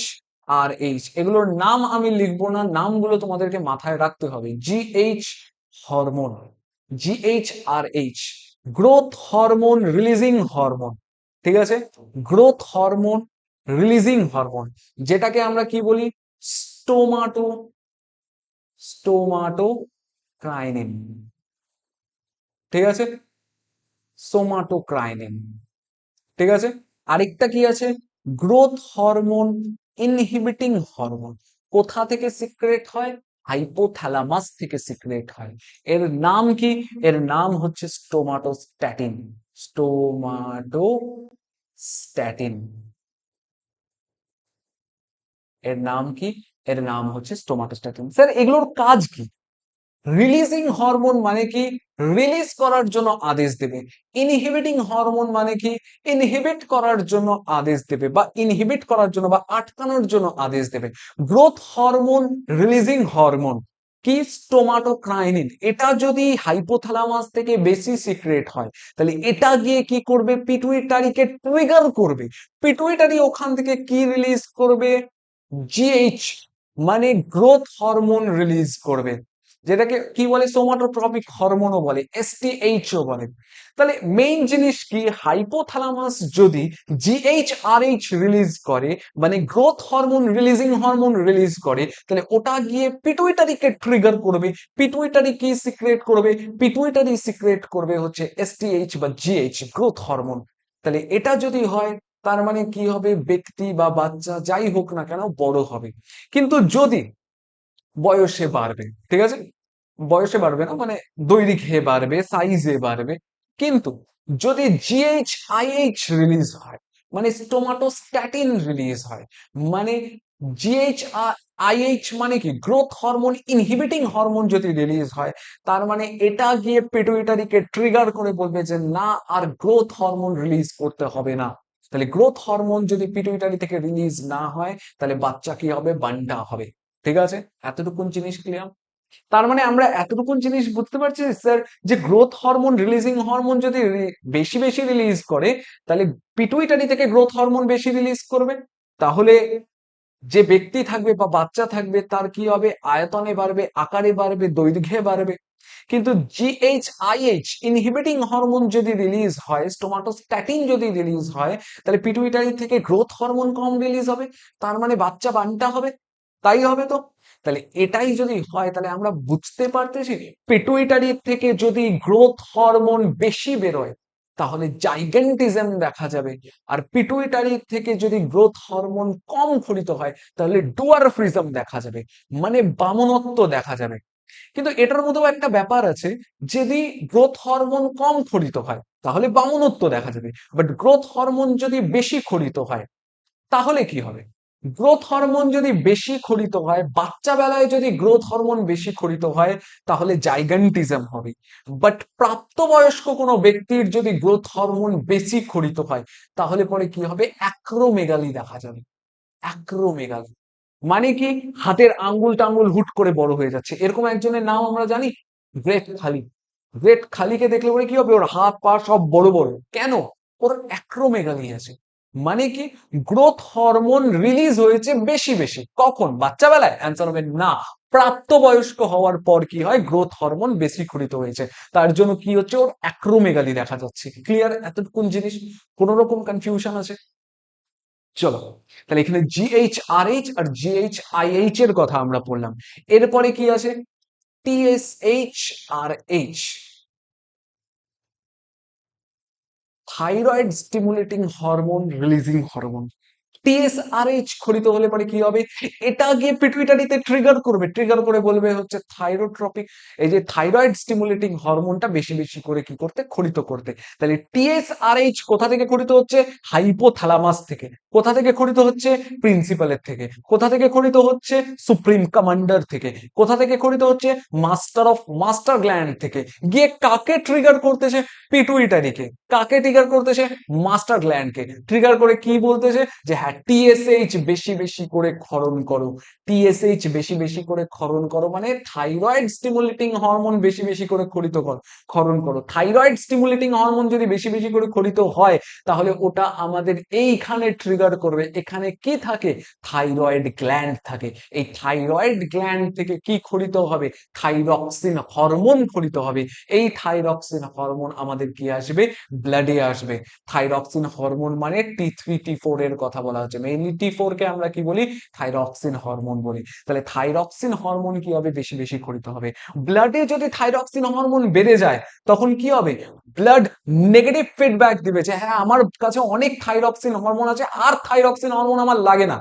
আর এইচ। এগুলোর নাম আমি লিখবো না, নামগুলো তোমাদেরকে মাথায় রাখতে হবে। GH hormone, GH R H, growth hormone, releasing hormone. ঠিক আছে, গ্রোথ হরমোন, রিলিজিং হরমোন, যেটাকে আমরা কি বলি, স্টোমাটো, স্টোমাটোক্রাইনিন। ঠিক আছে, সোমাটোক্রাইনিন। ঠিক আছে, আরেকটা কি আছে, গ্রোথ হরমোন, ইনহিবিটিং হরমোন। কোথা থেকে সিক্রেট হয়, হাইপোথ্যালামাস থেকে সিক্রেট হয়। এর নাম কি, এর নাম হচ্ছে স্টোমাটোস্ট্যাটিন, স্টোমাটোস্ট্যাটিন। এর নাম কি, এর নাম হচ্ছে স্টোমাটোস্ট্যাটিন। স্যার এগুলোর কাজ কি? রিলিজিং হরমোন মানে কি, রিলিজ করার জন্য আদেশ দেবে। ইনহিবিটিং হরমোন মানে কি, ইনহিবিট করার জন্য আদেশ দেবে, বা ইনহিবিট করার জন্য বা আটকানোর জন্য আদেশ দেবে। গ্রোথ হরমোন, রিলিজিং হরমোন কি, স্টোমাটোক্রাইনিন। এটা যদি হাইপোথ্যালামাস থেকে বেশি সিক্রেট হয়, তাহলে এটা গিয়ে কি করবে, পিটুইটারিকে ট্রিগার করবে। পিটুইটারি ওখান থেকে কি রিলিজ করবে, জিএইচ মানে গ্রোথ হরমোন রিলিজ করবে, যেটাকে কি বলে সোমাটোট্রপিক হরমোনও বলে, এসটিএইচও বলে। তাহলে মেইন জিনিস কি, হাইপোথ্যালামাস যদি জিএইচআরএইচ রিলিজ করে, মানে growth hormone releasing hormone release করে, তাহলে ওটা গিয়ে পিটুইটারিকে ট্রিগার করবে। পিটুইটারি কি সিক্রেট করবে, পিটুইটারি সিক্রেট করবে হচ্ছে এসটিএইচ বা জিএইচ, গ্রোথ হরমোন। তাহলে এটা যদি হয়, তার মানে কি হবে, ব্যক্তি বা বাচ্চা যাই হোক না কেন বড় হবে। কিন্তু যদি বয়সে বাড়বে, ঠিক আছে, বয়সে বাড়বে না মানে দৈর্ঘ্যে বাড়বে, সাইজে বাড়বে, কিন্তু যদি জিএইচআইএইচ রিলিজ হয়, মানে স্টোমাটোস্ট্যাটিন রিলিজ হয়, মানে জিএইচআইএইচ মানে কি গ্রোথ হরমোন ইনহিবিটিং হরমোন যদি রিলিজ হয়, তার মানে এটা গিয়ে পিটুইটারিকে ট্রিগার করে বলবে যে না, আর গ্রোথ হরমোন রিলিজ করতে হবে না। তাহলে গ্রোথ হরমোন যদি পিটুইটারি থেকে রিলিজ না হয়, তাহলে বাচ্চা কি হবে, বান্ডা হবে। ঠিক আছে, এতটুকুন জিনিস ক্লিয়ার। তার মানে আমরা এতটুকুন জিনিস বুঝতে পারছি স্যার, যে গ্রোথ হরমোন রিলিজিং হরমোন যদি বেশি বেশি রিলিজ করে, তাহলে পিটুইটারি থেকে গ্রোথ হরমোন বেশি রিলিজ করবে। তাহলে যে ব্যক্তি থাকবে বা বাচ্চা থাকবে তার কি হবে, আয়তনে বাড়বে, আকারে বাড়বে, দৈর্ঘ্যে বাড়বে। কিন্তু জিএইচআইএইচ ইনহিবিটিং হরমোন যদি রিলিজ হয়, স্টোমাটোস্ট্যাটিন যদি রিলিজ হয়, তাহলে পিটুইটারি থেকে গ্রোথ হরমোন কম রিলিজ হবে, তার মানে বাচ্চা বান্টা হবে। তাই হবে তো। তাহলে এটাই যদি হয়, তাহলে আমরা বুঝতে পারতেছি পিটুইটারি থেকে যদি গ্রোথ হরমোন বেশি বেরোয়, তাহলে জাইগেন্টিজম দেখা যাবে। আর পিটুইটারি থেকে যদি গ্রোথ হরমোন কম খরিত হয়, তাহলে ডুয়ারফিজম দেখা যাবে, মানে বামনত্ব দেখা যাবে। কিন্তু এটার মধ্যেও একটা ব্যাপার আছে, যদি গ্রোথ হরমোন কম খরিত হয় তাহলে বামনত্ব দেখা যাবে, বাট গ্রোথ হরমোন যদি বেশি খরিত হয় তাহলে কি হবে, গ্রোথ হরমোন যদি বেশি খরিত হয়, বাচ্চা বেলায় যদি গ্রোথ হরমোন বেশি খরিত হয়, তাহলে জাইগান্টিজম হবে। বাট প্রাপ্তবয়স্ক কোনো ব্যক্তির যদি গ্রোথ হরমোন বেশি খরিত হয়, তাহলে পরে কি হবে, অ্যাক্রোমেগালি দেখা যাবে। অ্যাক্রোমেগালি মানে কি, হাতের আঙ্গুল টাঙ্গুল হুট করে বড় হয়ে যাচ্ছে, এরকম একজনের নাম আমরা জানি, গ্রেট খালি। গ্রেট খালিকে দেখলে পরে কি হবে, ওর হাত পা সব বড় বড়, কেন, ওর অ্যাক্রোমেগালি আছে। মানে কি, গ্রোথ হরমোন রিলিজ হয়েছে বেশি বেশি, কখন, বাচ্চা বেলায়, অ্যান্সার হবে না, প্রাপ্তবয়স্ক হওয়ার পর কি হয়, গ্রোথ হরমোন বেশি খরিত হয়েছে, তার জন্য কি হচ্ছে, ওর অ্যাক্রোমেগালি দেখা যাচ্ছে। ক্লিয়ার এতটুকুন জিনিস, কোন রকম কনফিউশন আছে? চলো, তাহলে এখানে জিএইচআরএইচ আর জিএইচআইএইচ এর কথা আমরা পড়লাম। এরপরে কি আছে, TSH R H, thyroid stimulating hormone releasing hormone. TSRH খরিত হলে পরে কি হবে, এটা গিয়ে পিটুইটারিতে ট্রিগার করবে, ট্রিগার করে বলবে হচ্ছে থাইরোট্রপিক, এই যে থাইরয়েড স্টিমুলেটিং হরমোনটা বেশি বেশি করে কি করতে, খরিত করতে। তাহলে টিএসআরএইচ কোথা থেকে খরিত হচ্ছে, হাইপোথ্যালামাস থেকে। কোথা থেকে খরিত হচ্ছে, প্রিন্সিপালের থেকে। কোথা থেকে খরিত হচ্ছে, সুপ্রিম কমান্ডার থেকে। কোথা থেকে খরিত হচ্ছে, মাস্টার গ্ল্যান্ড থেকে। গিয়ে কাকে ট্রিগার করতেছে, পিটুইটারিকে। কাকে ট্রিগার করতেছে, মাস্টার গ্ল্যান্ডকে ট্রিগার করে কি বলতেছে, যে হ্যাঁ টিএসএইচ বেশি বেশি করে ক্ষরণ করো। টিএসএইচ বেশি বেশি করে ক্ষরণ করো মানে থাইরয়েড স্টিমুলেটিং হরমোন বেশি বেশি করে খরিত করো, ক্ষরণ করো। থাইরয়েড স্টিমুলেটিং হরমোন যদি বেশি বেশি করে খরিত হয়, তাহলে ওটা আমাদের এইখানে ট্রিগার করবে। এখানে কি থাকে, থাইরয়েড গ্ল্যান্ড থাকে। এই থাইরয়েড গ্ল্যান্ড থেকে কি খরিত হবে, থাইরক্সিন হরমোন খরিত হবে। এই থাইরক্সিন হরমোন আমাদের কি আসবে, ব্লাডে আসবে। থাইরক্সিন হরমোন মানে T3 T4 এর কথা বলা হচ্ছে, মেইনলি T4 কে আমরা কি বলি, থাইরক্সিন হরমোন বলি। তাহলে থাইরক্সিন হরমোন কি হবে, বেশি বেশি খরিত হবে। ব্লাডে যদি থাইরক্সিন হরমোন বেড়ে যায়, তখন কি হবে, ব্লাড নেগেটিভ ফিডব্যাক দিবে যে হ্যাঁ আমার কাছে অনেক থাইরক্সিন হরমোন আছে, আর থাইরক্সিন হরমোন আমার লাগে না।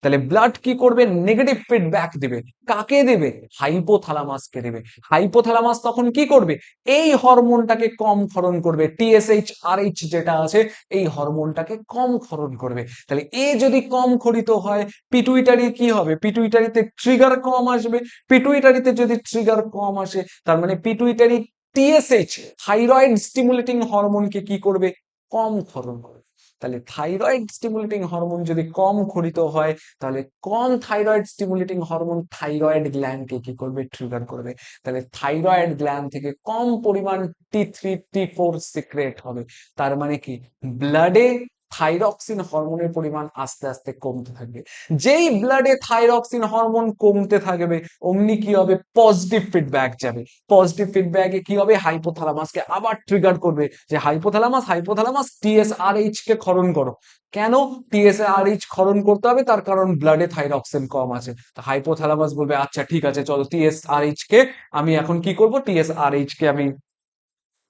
তাহলে ব্লাড কি করবে, নেগেটিভ ফিডব্যাক দিবে। কাকে দেবে, হাইপোথ্যালামাসকে দেবে। হাইপোথ্যালামাস তখন কি করবে, এই হরমোনটাকে কম ক্ষরণ করবে, টিএসএইচ আর এইচ যেটা আছে, এই হরমোনটাকে কম ক্ষরণ করবে। তাহলে এ যদি কম ক্ষরিত হয়, পিটুইটারি কি হবে, পিটুইটারিতে ট্রিগার কম আসবে। পিটুইটারিতে যদি ট্রিগার কম আসে, তার মানে পিটুইটারি টিএসএইচ, থাইরয়েড স্টিমুলেটিং হরমোনকে কি করবে, কম ক্ষরণ করবে। তাহলে থাইরয়েড স্টিমুলেটিং হরমোন যদি কম খরিত হয়, তাহলে কম থাইরয়েড স্টিমুলেটিং হরমোন থাইরয়েড গ্ল্যান্ডকে কি করবে, ট্রিগার করবে। তাহলে থাইরয়েড গ্ল্যান্ড থেকে কম পরিমাণ T3 T4 সিক্রেট হবে। তার মানে কি, ব্লাডে থাইরক্সিন হরমোনের পরিমাণ আস্তে আস্তে কমতে থাকবে। যেই ব্লাডে থাইরক্সিন হরমোন কমতে থাকবে অমনি কি হবে, পজিটিভ ফিডব্যাক যাবে। পজিটিভ ফিডব্যাকে কি হবে, হাইপোথ্যালামাসকে আবার ট্রিগার করবে যে হাইপোথ্যালামাস হাইপোথ্যালামাস টিএসআরএইচ কে ক্ষরণ করো। কেন টিএসআরএইচ ক্ষরণ করতে হবে, তার কারণ ব্লাডে থাইরক্সিন কম আছে। তো হাইপোথ্যালামাস বলবে আচ্ছা ঠিক আছে চলো টিএসআরএইচ কে আমি এখন কি করব, টিএসআরএইচ কে আমি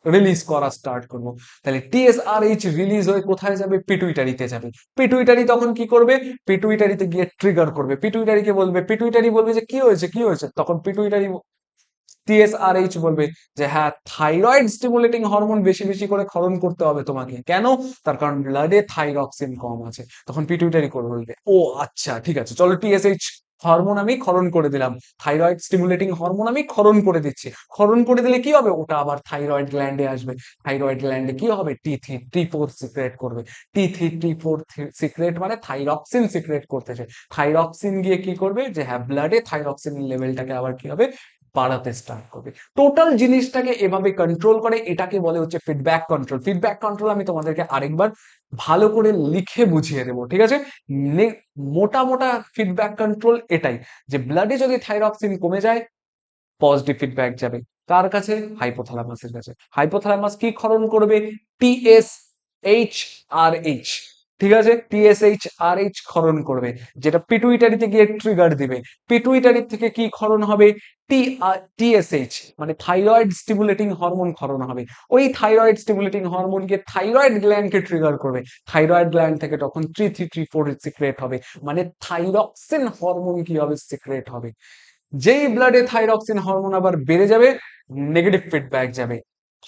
রিলিজ করা স্টার্ট করব। তাহলে টিএসআরএইচ রিলিজ হয়ে কোথায় যাবে, পিটুইটারিতে যাবে। পিটুইটারি তখন কি করবে, পিটুইটারিতে গিয়ে ট্রিগার করবে। পিটুইটারিকে বলবে, পিটুইটারি বলবে যে কি হয়েছে কি হয়েছে, তখন পিটুইটারি টিএসআরএইচ বলবে যে হ্যাঁ থাইরয়েড স্টিমুলেটিং হরমোন বেশি বেশি করে ক্ষরণ করতে হবে তোমাকে। কেন, তার কারণ ব্লাডে থাইরক্সিন কম আছে। তখন পিটুইটারি করে বলবে ও আচ্ছা ঠিক আছে চলো টিএসএইচ হরমোন আমি ক্ষরণ করে দিলাম, থাইরয়েড স্টিমুলেটিং হরমোন আমি ক্ষরণ করে দিচ্ছি। ক্ষরণ করে দিলে কি হবে, ওটা আবার থাইরয়েড গ্ল্যান্ডে আসবে। থাইরয়েড গ্ল্যান্ডে কি হবে, টি3 টি4 সিক্রেট করবে। টি3 টি4 সিক্রেট মানে থাইরক্সিন সিক্রেট করতেছে। থাইরক্সিন গিয়ে কি করবে, যে হ্যাঁ ব্লাডে থাইরক্সিন লেভেলটাকে আবার কি হবে, বাড়াতে স্টার্ট করবে। টোটাল জিনিসটাকে এভাবে কন্ট্রোল করে, এটাকে বলে হচ্ছে ফিডব্যাক কন্ট্রোল। ফিডব্যাক কন্ট্রোল আমি তোমাদেরকে আরেকবার ভালো করে লিখে বুঝিয়ে দেবো, ঠিক আছে। মোটা মোটা ফিডব্যাক কন্ট্রোল এটাই, যে ব্লাডে যদি থাইরক্সিন কমে যায় পজিটিভ ফিডব্যাক যাবে কার কাছে, হাইপোথ্যালামাসের কাছে। হাইপোথ্যালামাস কি ক্ষরণ করবে, টিএসএইচ। ঠিক আছে, টিএসএইচ ক্ষরণ করবে, যেটা পিটুইটারিতে গিয়ে ট্রিগার দিবে। পিটুইটারি থেকে কি ক্ষরণ হবে, টি টিএসএইচ মানে থাইরয়েড স্টিমুলেটিং হরমোন ক্ষরণ হবে। ওই থাইরয়েড স্টিমুলেটিং হরমোনকে থাইরয়েড গ্ল্যান্ডকে ট্রিগার করবে। থাইরয়েড গ্ল্যান্ড থেকে তখন টি3 টি4 সিক্রেট হবে, মানে থাইরক্সিন হরমোন কি হবে, সিক্রেট হবে। যেই ব্লাডে থাইরক্সিন হরমোন আবার বেড়ে যাবে, নেগেটিভ ফিডব্যাক যাবে।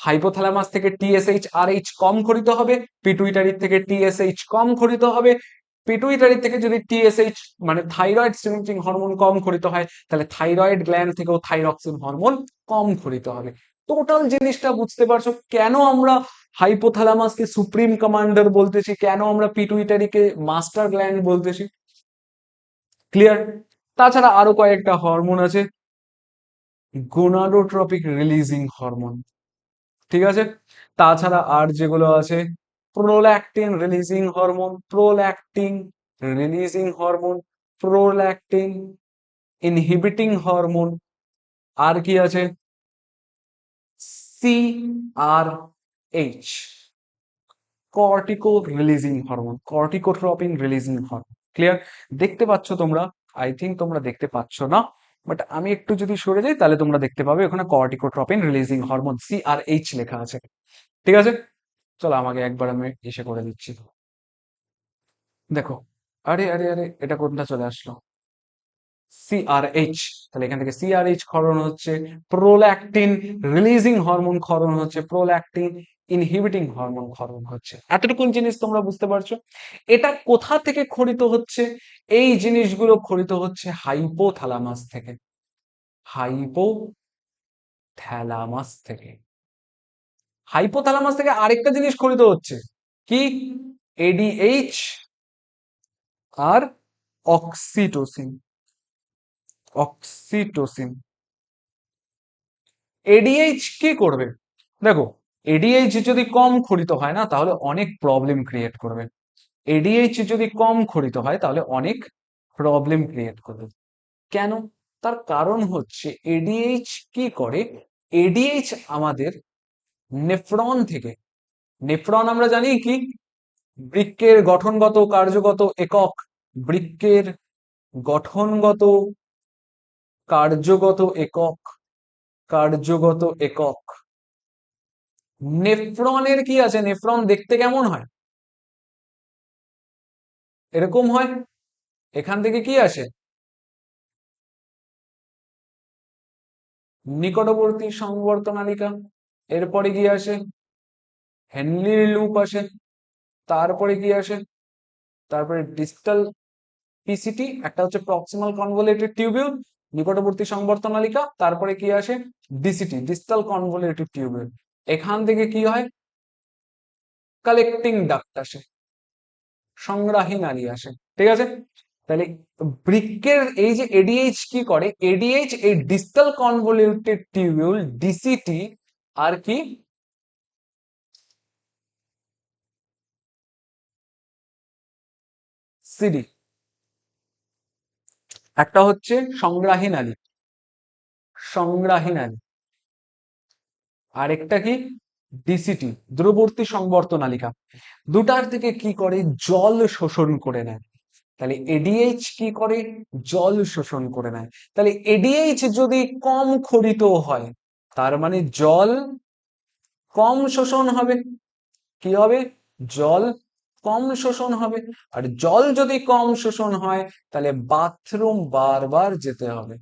হাইপোথ্যালামাস থেকে টিএসএইচ কম খরিত হবে, পিটুইটারি থেকে টিএসএইচ কম খরিত হবে। পিটুইটারি থেকে যদি টিএসএইচ মানে থাইরয়েড স্টিমুলেটিং হরমোন কম খরিত হয়, তাহলে থাইরয়েড গ্ল্যান্ড থেকেও থাইরক্সিন হরমোন কম খরিত হবে। টোটাল জিনিসটা বুঝতে পারছো, কেন আমরা হাইপোথ্যালামাসকে সুপ্রিম কমান্ডার বলতেছি, কেন আমরা পিটুইটারিকে মাস্টার গ্ল্যান্ড বলতেছি, ক্লিয়ার। তাছাড়া আরো কয়েকটা হরমোন আছে, গোনাডোট্রপিক রিলিজিং হরমোন, ঠিক আছে। তাছাড়া আর যেগুলো আছে, prolactin releasing hormone, prolactin inhibiting hormone. আর কি আছে, CRH, corticotropin releasing hormone. Clear, দেখতে পাচ্ছ তোমরা, আই থিঙ্ক তোমরা দেখতে পাচ্ছ না, বাট আমি একটু যদি সরে যাই তাহলে তোমরা দেখতে পাবে ওখানে কর্টিকোট্রপিন রিলিজিং হরমোন সিআরএইচ লেখা আছে, ঠিক আছে। চলো আমাকে একবার আমি এসে করে দিচ্ছি, দেখো। আরে আরে আরে এটা কোনটা চলে আসলো, সিআরএইচ। তাহলে এখান থেকে সিআরএইচ ক্ষরণ হচ্ছে, প্রোল্যাকটিন রিলিজিং হরমোন ক্ষরণ হচ্ছে, প্রোল্যাকটিন ইনহিবিটিং হরমোন ক্ষরণ হচ্ছে। এতটুকুন জিনিস তোমরা বুঝতে পারছো। এটা কোথা থেকে খরিত হচ্ছে, এই জিনিসগুলো খরিত হচ্ছে হাইপোথ্যালামাস থেকে। হাইপোথ্যালামাস থেকে, হাইপোথ্যালামাস থেকে আরেকটা জিনিস খরিত হচ্ছে, কি, এডিএইচ আর অক্সিটোসিন। অক্সিটোসিন, এডিএইচ কি করবে, দেখো এডিএইচ যদি কম খরিত হয় না তাহলে অনেক প্রবলেম ক্রিয়েট করবে। এডিএইচ যদি কম খরিত হয় তাহলে অনেক প্রবলেম ক্রিয়েট করবে। কেন, তার কারণ হচ্ছে এডিএইচ কি করে, এডিএইচ আমাদের নেফ্রন থেকে, নেফ্রন আমরা জানি কি, বৃক্কের গঠনগত কার্যগত একক, বৃক্কের গঠনগত কার্যগত একক, কার্যগত একক। নেফ্রনের কি আছে, নেফ্রন দেখতে কেমন হয়, এরকম হয়। এখান থেকে কি আসে, নিকটবর্তী সংবর্তনালিকা, এরপরে কি আসে, হেনলির লুপ আসে, তারপরে কি আসে, তারপরে ডিস্টাল পিসিটি, একটা হচ্ছে প্রক্সিমাল কনভলিউটেড টিউবিউল, নিকটবর্তী সংবর্তনালিকা, তারপরে কি আসে, ডিসিটি, ডিস্টাল কনভলিউটেড টিউবিউল। এখান থেকে কি হয়, কালেক্টিং ডাক্ট আসে, সংগ্রাহী নালী আসে, ঠিক আছে। তাহলে বৃক্কের এই যে এডিএইচ কি করে, এডিএইচ এই ডিস্টাল কনভলিউটেড টিউবিউল ডিসিটি আর কি সিডি, একটা হচ্ছে সংগ্রাহী নালী, সংগ্রাহী নালী, আরেকটা কি ডিসিটি, দূরবর্তী সংবর্ত নালিকা। দুটার থেকে কি করে, জল শোষণ করে নেয়। তাহলে এডিএইচ কি করে, জল শোষণ করে নেয়। তাহলে এডিএইচ যদি কম ক্ষরিত হয়, তার মানে জল কম শোষণ হবে। কি হবে, জল কম শোষণ হবে। আর জল যদি কম শোষণ হয়, তাহলে বাথরুম বারবার যেতে হবে,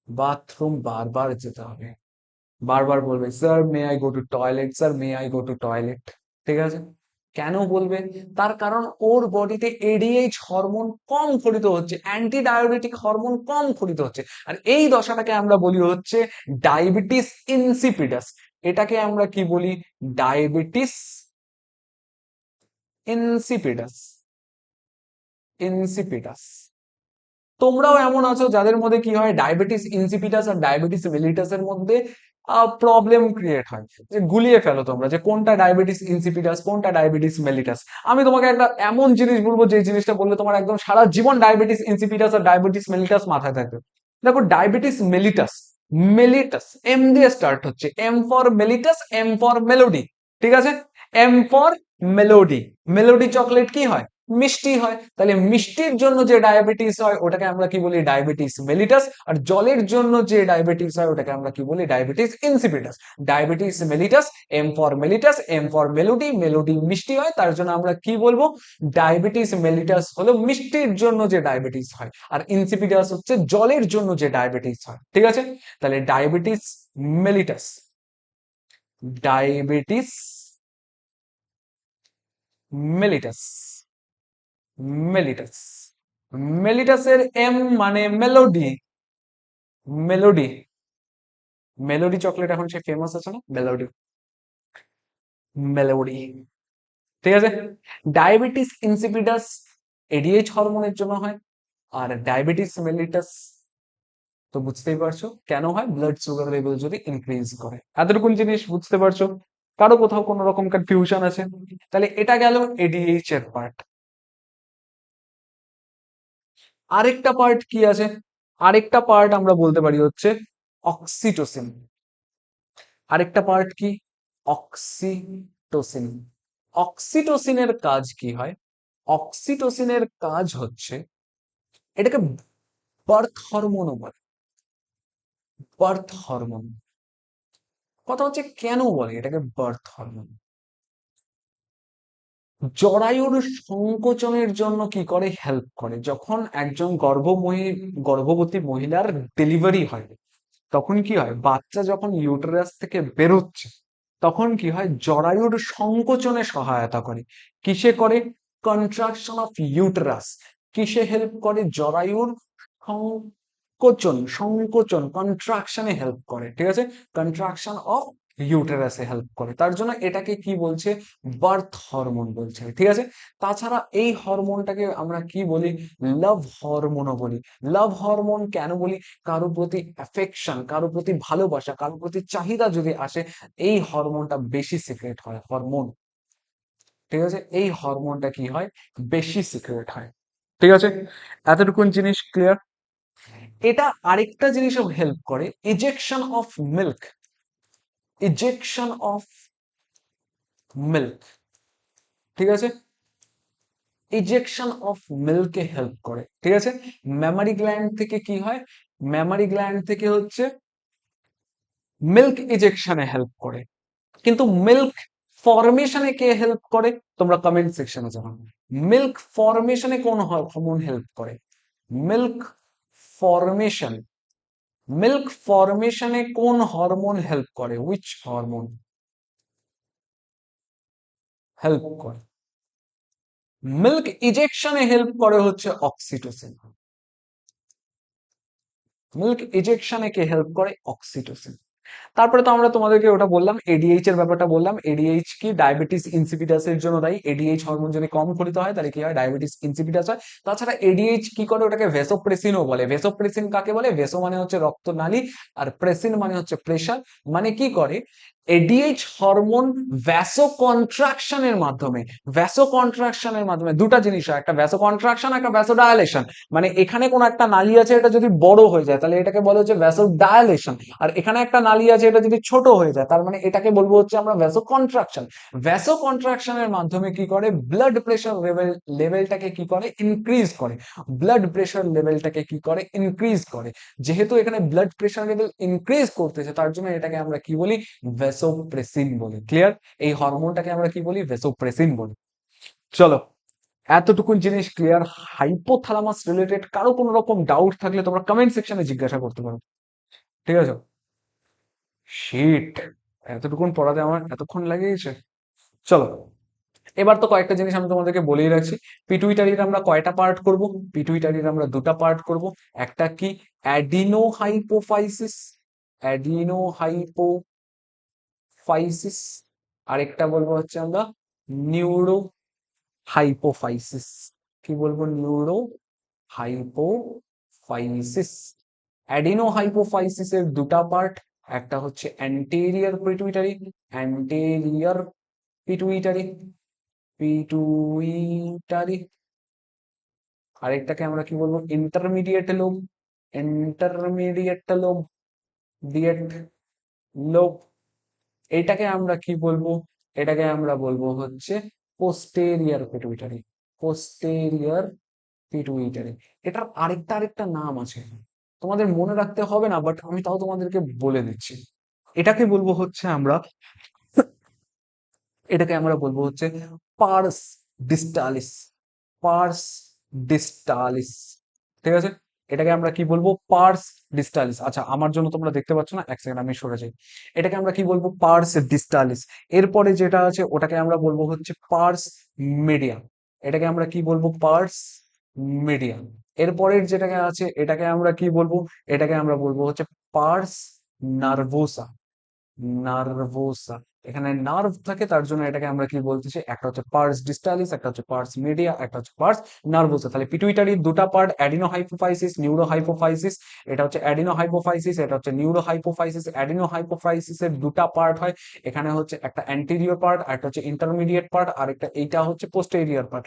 বাথরুম বারবার যেতে হবে, বারবার বলবে sir may I go to toilet, sir may I go to toilet. ঠিক আছে, কেন বলবে, তার কারণ ওর বডিতে এডিএইচ হরমোন কম ক্ষরিত হচ্ছে, অ্যান্টি ডায়াবেটিক হরমোন কম ক্ষরিত হচ্ছে। আর এই দশাটাকে আমরা বলি হচ্ছে ডায়াবেটিস ইনসিপিডাস। এটাকে আমরা কি বলি, ডায়াবেটিস ইনসিপিডাস, ইনসিপিডাস। তোমরাও এমন আছো যাদের মধ্যে কি হয়, ডায়াবেটিস ইনসিপিটাস আর ডায়াবেটিস মেলিটাসের মধ্যে প্রবলেম ক্রিয়েট হয়, যে গুলিয়ে ফেলো তোমরা যে কোনটা ডায়াবেটিস ইনসিপিটাস কোনটা ডায়াবেটিস মেলিটাস। আমি তোমাকে একটা এমন জিনিস বলবো যে জিনিসটা বললে তোমার একদম সারা জীবন ডায়াবেটিস ইনসিপিটাস আর ডায়াবেটিস মেলিটাস মাথায় থাকবে। দেখো ডায়াবেটিস মেলিটাস, মেলিটাস এম দিয়ে স্টার্ট হচ্ছে, M for mellitus, M for Melody. ঠিক আছে, M for melody. Melody chocolate কি হয়, মিষ্টি হয়। তাহলে মিষ্টির জন্য যে ডায়াবেটিস হয় ওটাকে আমরা কি বলি, ডায়াবেটিস মেলিটাস। আর জলের জন্য যে ডায়াবেটিস হয় ওটাকে আমরা কি বলি, diabetes insipidus. Diabetes mellitus, M for mellitus, M for melody, melody মিষ্টি হয়, তার জন্য আমরা কি বলবো, ডায়াবেটিস মেলিটাস হলো মিষ্টির জন্য যে ডায়াবেটিস হয়, আর ইনসিপিটাস হচ্ছে জলের জন্য যে ডায়াবেটিস হয়। ঠিক আছে, তাহলে diabetes mellitus, diabetes mellitus, mellitus, মেলিটাসের এম মানে মেলোডি, মেলোডি, মেলোডি চকলেট এখন সে ফেমাস আছে না, মেলোডি, মেলোডি। ঠিক আছে, ডায়াবেটিস ইনসিপিডাস এডিএইচ হরমোনের জন্য হয়, আর ডায়াবেটিস মেলিটাস তো বুঝতেই পারছো কেন হয়, ব্লাড সুগার লেভেল যদি ইনক্রিজ করে। এতটুকুন জিনিস বুঝতে পারছো, কারো কোথাও কোনো রকম কনফিউশন আছে? তাহলে এটা গেল এডিএইচ এর পার্ট। আরেকটা পার্ট কি আছে, আরেকটা পার্ট আমরা বলতে পারি হচ্ছে অক্সিটোসিন। আরেকটা পার্ট কি, অক্সিটোসিন। অক্সিটোসিনের কাজ কি হয়, অক্সিটোসিনের কাজ হচ্ছে, এটাকে বার্থ হরমোনও বলে, বার্থ হরমোন। কথা হচ্ছে কেন বলে এটাকে বার্থ হরমোন, জরায়ুর সংকোচনের জন্য কি করে, হেল্প করে। যখন একজন গর্ভবতী মহিলার ডেলিভারি হয়, তখন কি হয়, বাচ্চা যখন ইউটেরাস থেকে বেরোচ্ছে, তখন কি হয়, জরায়ুর সংকোচনে সহায়তা করে। কিসে করে, কন্ট্রাকশন অফ ইউটেরাস। কিসে হেল্প করে, জরায়ুর সংকোচন, সংকোচন কন্ট্রাকশনে হেল্প করে। ঠিক আছে, কন্ট্রাকশন অফ ইউটেরাসে হেল্প করে, তার জন্য এটাকে কি বলছে, বার্থ হরমোন বলছে। ঠিক আছে, তাছাড়া এই হরমোনটাকে আমরা কি বলি, লাভ হরমোনও বলি। লাভ হরমোন কেন বলি, কারো প্রতি অ্যাফেকশন, কারো প্রতি ভালোবাসা, কারো প্রতি চাহিদা যদি আসে, এই হরমোনটা বেশি সিক্রেট হয়, হরমোন। ঠিক আছে, এই হরমোনটা কি হয়, বেশি সিক্রেট হয়। ঠিক আছে, এতটুকুন জিনিস ক্লিয়ার। এটা আরেকটা জিনিসও হেল্প করে, ejection of milk, ejection of milk. ঠিক আছে, ইজেকশন অফ মিল্কে হেল্প করে। ঠিক আছে, মেমারি গ্ল্যান্ড থেকে কি হয়, মেমারি গ্ল্যান্ড থেকে হচ্ছে মিল্ক ইজেকশনে হেল্প করে। কিন্তু মিল্ক ফরমেশনে কে হেল্প করে, তোমরা কমেন্ট সেকশনে জানাও। মিল্ক ফরমেশনে কোন হরমোন হেল্প করে, মিল্ক ফরমেশন, মিল্ক ফরমেশনে কোন হরমোন হেল্প করে, উইচ হরমোন হেল্প করে, মিল্ক ইজেকশনে হেল্প করে হচ্ছে অক্সিটোসিন। মিল্ক ইজেকশনে কে হেল্প করে, অক্সিটোসিন। তারপরে তো আমরা তোমাদেরকে ওটা বললাম, এডিএইচ এর ব্যাপারটা বললাম। এডিএইচ কি, ডায়াবেটিস ইনসিপিটাস এর জন্য দায়ী। এডিএইচ হরমোন যদি কম ক্ষরিত হয় তাহলে কি হয়, ডায়াবেটিস ইনসিপিটাস হয়। তাছাড়া এডিএইচ কি করে, ওটাকে ভেসোপ্রেসিনও বলে। ভেসোপ্রেসিন কাকে বলে, ভেসো মানে হচ্ছে রক্তনালী, আর প্রেসিন মানে হচ্ছে প্রেশার। মানে কি করে, এডিএইচ হরমোন ভ্যাসো কন্ট্রাকশনের মাধ্যমে, ভ্যাসো কন্ট্রাকশনের মাধ্যমে দুটা জিনিস হয়, একটা ভ্যাসো কন্ট্রাকশন, একটা ভ্যাসো ডায়ালেশন। মানে এখানে কোন একটা নালী আছে, এটা যদি বড় হয়ে যায় তাহলে এটাকে বলা হচ্ছে ভ্যাসো ডায়ালেশন, আর এখানে একটা নালী আছে এটা যদি ছোট হয়ে যায় তার মানে এটাকে বলবো হচ্ছে আমরা ভ্যাসো কন্ট্রাকশন। ভ্যাসো কন্ট্রাকশনের মাধ্যমে কি করে, ব্লাড প্রেশার লেভেলটাকে কি করে, ইনক্রিজ করে, ব্লাড প্রেশার লেভেলটাকে কি করে, ইনক্রিজ করে। যেহেতু এখানে ব্লাড প্রেশার লেভেল ইনক্রিজ করতেছে তার জন্য এটাকে আমরা কি বলি, ভ্যাসোপ্রেসিন বলি। ক্লিয়ার? এই হরমোনটাকে আমরা কি বলি, ভ্যাসোপ্রেসিন বলি। চলো, এতটুকুন জিনিস ক্লিয়ার। হাইপোথ্যালামাস রিলেটেড কারো কোনো রকম ডাউট থাকলে তোমরা কমেন্ট সেকশনে জিজ্ঞাসা করতে পারো, ঠিক আছে? শিট, এতটুকুন পড়াতে আমার এতক্ষণ লাগিয়েছে। চলো, এবার তো কয়েকটা জিনিস আমি তোমাদেরকে বলেই রাখছি। পিটুইটারির আমরা কয়টা পার্ট করব? পিটুইটারির আমরা দুটা পার্ট করব। একটা কি, অ্যাডিনো হাইপোফাইসিস, অ্যাডিনো হাইপোফাইসিস, আরেকটা বলবো হচ্ছে আমরা নিউরো হাইপোফাইসিস। কি বলবো, নিউরো হাইপোফাইসিস। অ্যাডিনো হাইপোফাইসিসের দুটা পার্ট, একটা হচ্ছে anterior pituitary, anterior pituitary, pituitary, আরেকটাকে আমরা কি বলবো, ইন্টারমিডিয়েট লোব, ইন্টারমিডিয়েট লোব, ডিয়েট লোব। এটাকে আমরা কি বলবো, এটাকে আমরা বলবো হচ্ছে পোস্টেরিয়র পিটুইটারি, পোস্টেরিয়র পিটুইটারি। এটার আরেকটা নাম আছে, তোমাদের মনে রাখতে হবে না, বাট আমি তাও তোমাদেরকে বলে দিচ্ছি। এটাকে বলবো হচ্ছে আমরা, এটাকে আমরা বলবো হচ্ছে পার্স ডিস্টালিস, পার্স ডিস্টালিস। ঠিক আছে, এটাকে আমরা কি বলবো, পার্স ডিস্টালিস। আচ্ছা, আমার জন্য তোমরা দেখতে পাচ্ছ না, এক সেকেন্ড আমি সরে যাই। এটাকে আমরা কি বলবো, পার্স ডিস্টালিস। এরপরে যেটা আছে ওটাকে আমরা বলবো হচ্ছে পার্স মিডিয়া, এটাকে আমরা কি বলবো, পার্স মিডিয়া। এরপরের যেটাকে আছে এটাকে আমরা কি বলবো, এটাকে আমরা বলবো হচ্ছে পার্স নার্ভোসা, নার্ভোসা। এখানে নার্ভ থাকে তার জন্য এটাকে আমরা কি বলতেছি, একটা হচ্ছে পার্স ডিস্টালিস, একটা হচ্ছে পার্স মিডিয়া, একটা হচ্ছে পার্স নার্ভোসা। তাহলে পিটুইটারির দুটা part, adeno hypophysis, neuro hypophysis. এটা হচ্ছে অ্যাডিনো হাইপোফাইসিস, এটা হচ্ছে নিউরো হাইপোফাইসিস। অ্যাডিনো হাইপোফাইসিসের দুটা পার্ট হয়, এখানে হচ্ছে একটা অ্যান্টেরিয়র পার্ট আর একটা হচ্ছে ইন্টারমিডিয়েট পার্ট, আর একটা এইটা হচ্ছে পোস্টেরিয়র পার্ট।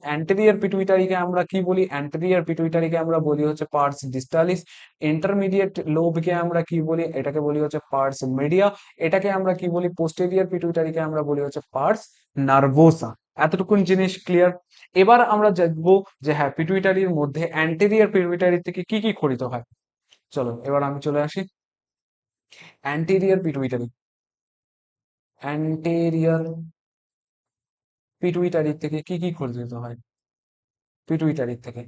অ্যান্টেরিয়র পিটুইটারিকে আমরা কি বলি, অ্যান্টেরিয়র পিটুইটারিকে আমরা বলি হচ্ছে পার্স ডিস্টালিস। ইন্টারমিডিয়েট লোবকে আমরা কি বলি, এটাকে বলি হচ্ছে পার্স মিডিয়া। এটাকে আমরা কি বলি, পোস্টেরিয়র পিটুইটারিকে আমরা বলি হচ্ছে পার্স নার্ভোসা। এতটুকুন জিনিস ক্লিয়ার? এবার আমরা দেখবো যে হ্যাঁ, পিটুইটারির মধ্যে অ্যান্টেরিয়র পিটুইটারি থেকে কি কি খরিত হয়। চলো এবার আমি চলে আসি অ্যান্টেরিয়র পিটুইটারি, অ্যান্টেরিয়র পিটুইটারি থেকে কি কি খরিত হয়, পিটুইটারি থেকে।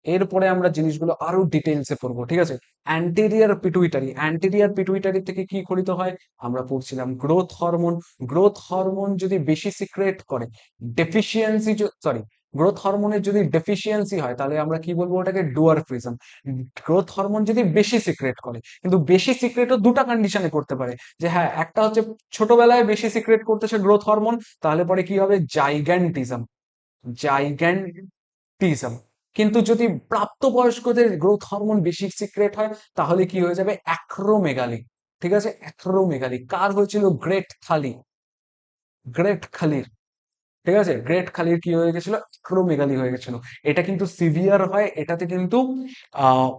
এরপরে আমরা জিনিসগুলো আরো ডিটেইলসে পড়বো, ঠিক আছে? অ্যান্টেরিয়র পিটুইটারি, অ্যান্টেরিয়র পিটুইটারি থেকে কি খরিত হয়, আমরা পড়ছিলাম গ্রোথ হরমোন। গ্রোথ হরমোন যদি বেশি সিক্রেট করে, ডেফিসিয়েন্সি, সরি, গ্রোথ হরমোনের যদি ডেফিসিয়েন্সি হয় তাহলে আমরা কি বলবো, ওটাকে ডুয়ারফিজম। গ্রোথ হরমোন যদি বেশি সিক্রেট করে, কিন্তু বেশি সিক্রেটও দুটা কন্ডিশনে করতে পারে, যে হ্যাঁ, একটা হচ্ছে ছোটবেলায় বেশি সিক্রেট করতেছে গ্রোথ হরমোন, তাহলে পরে কি হবে, জাইগ্যান্টিজম, জাইগ্যান্টিজম। কিন্তু যদি প্রাপ্তবয়স্কদের গ্রোথ হরমোন বেশি সিক্রেট হয় তাহলে কি হয়ে যাবে, অ্যাক্রোমেগালি। ঠিক আছে, অ্যাক্রোমেগালি কার হয়েছিল, গ্রেট খালি, গ্রেট খালির। ঠিক আছে, গ্রেট খালির কি হয়ে গেছিল, অ্যাক্রোমেগালি হয়ে গেছিল। এটা কিন্তু সিভিয়ার হয়, এটাতে কিন্তু আহ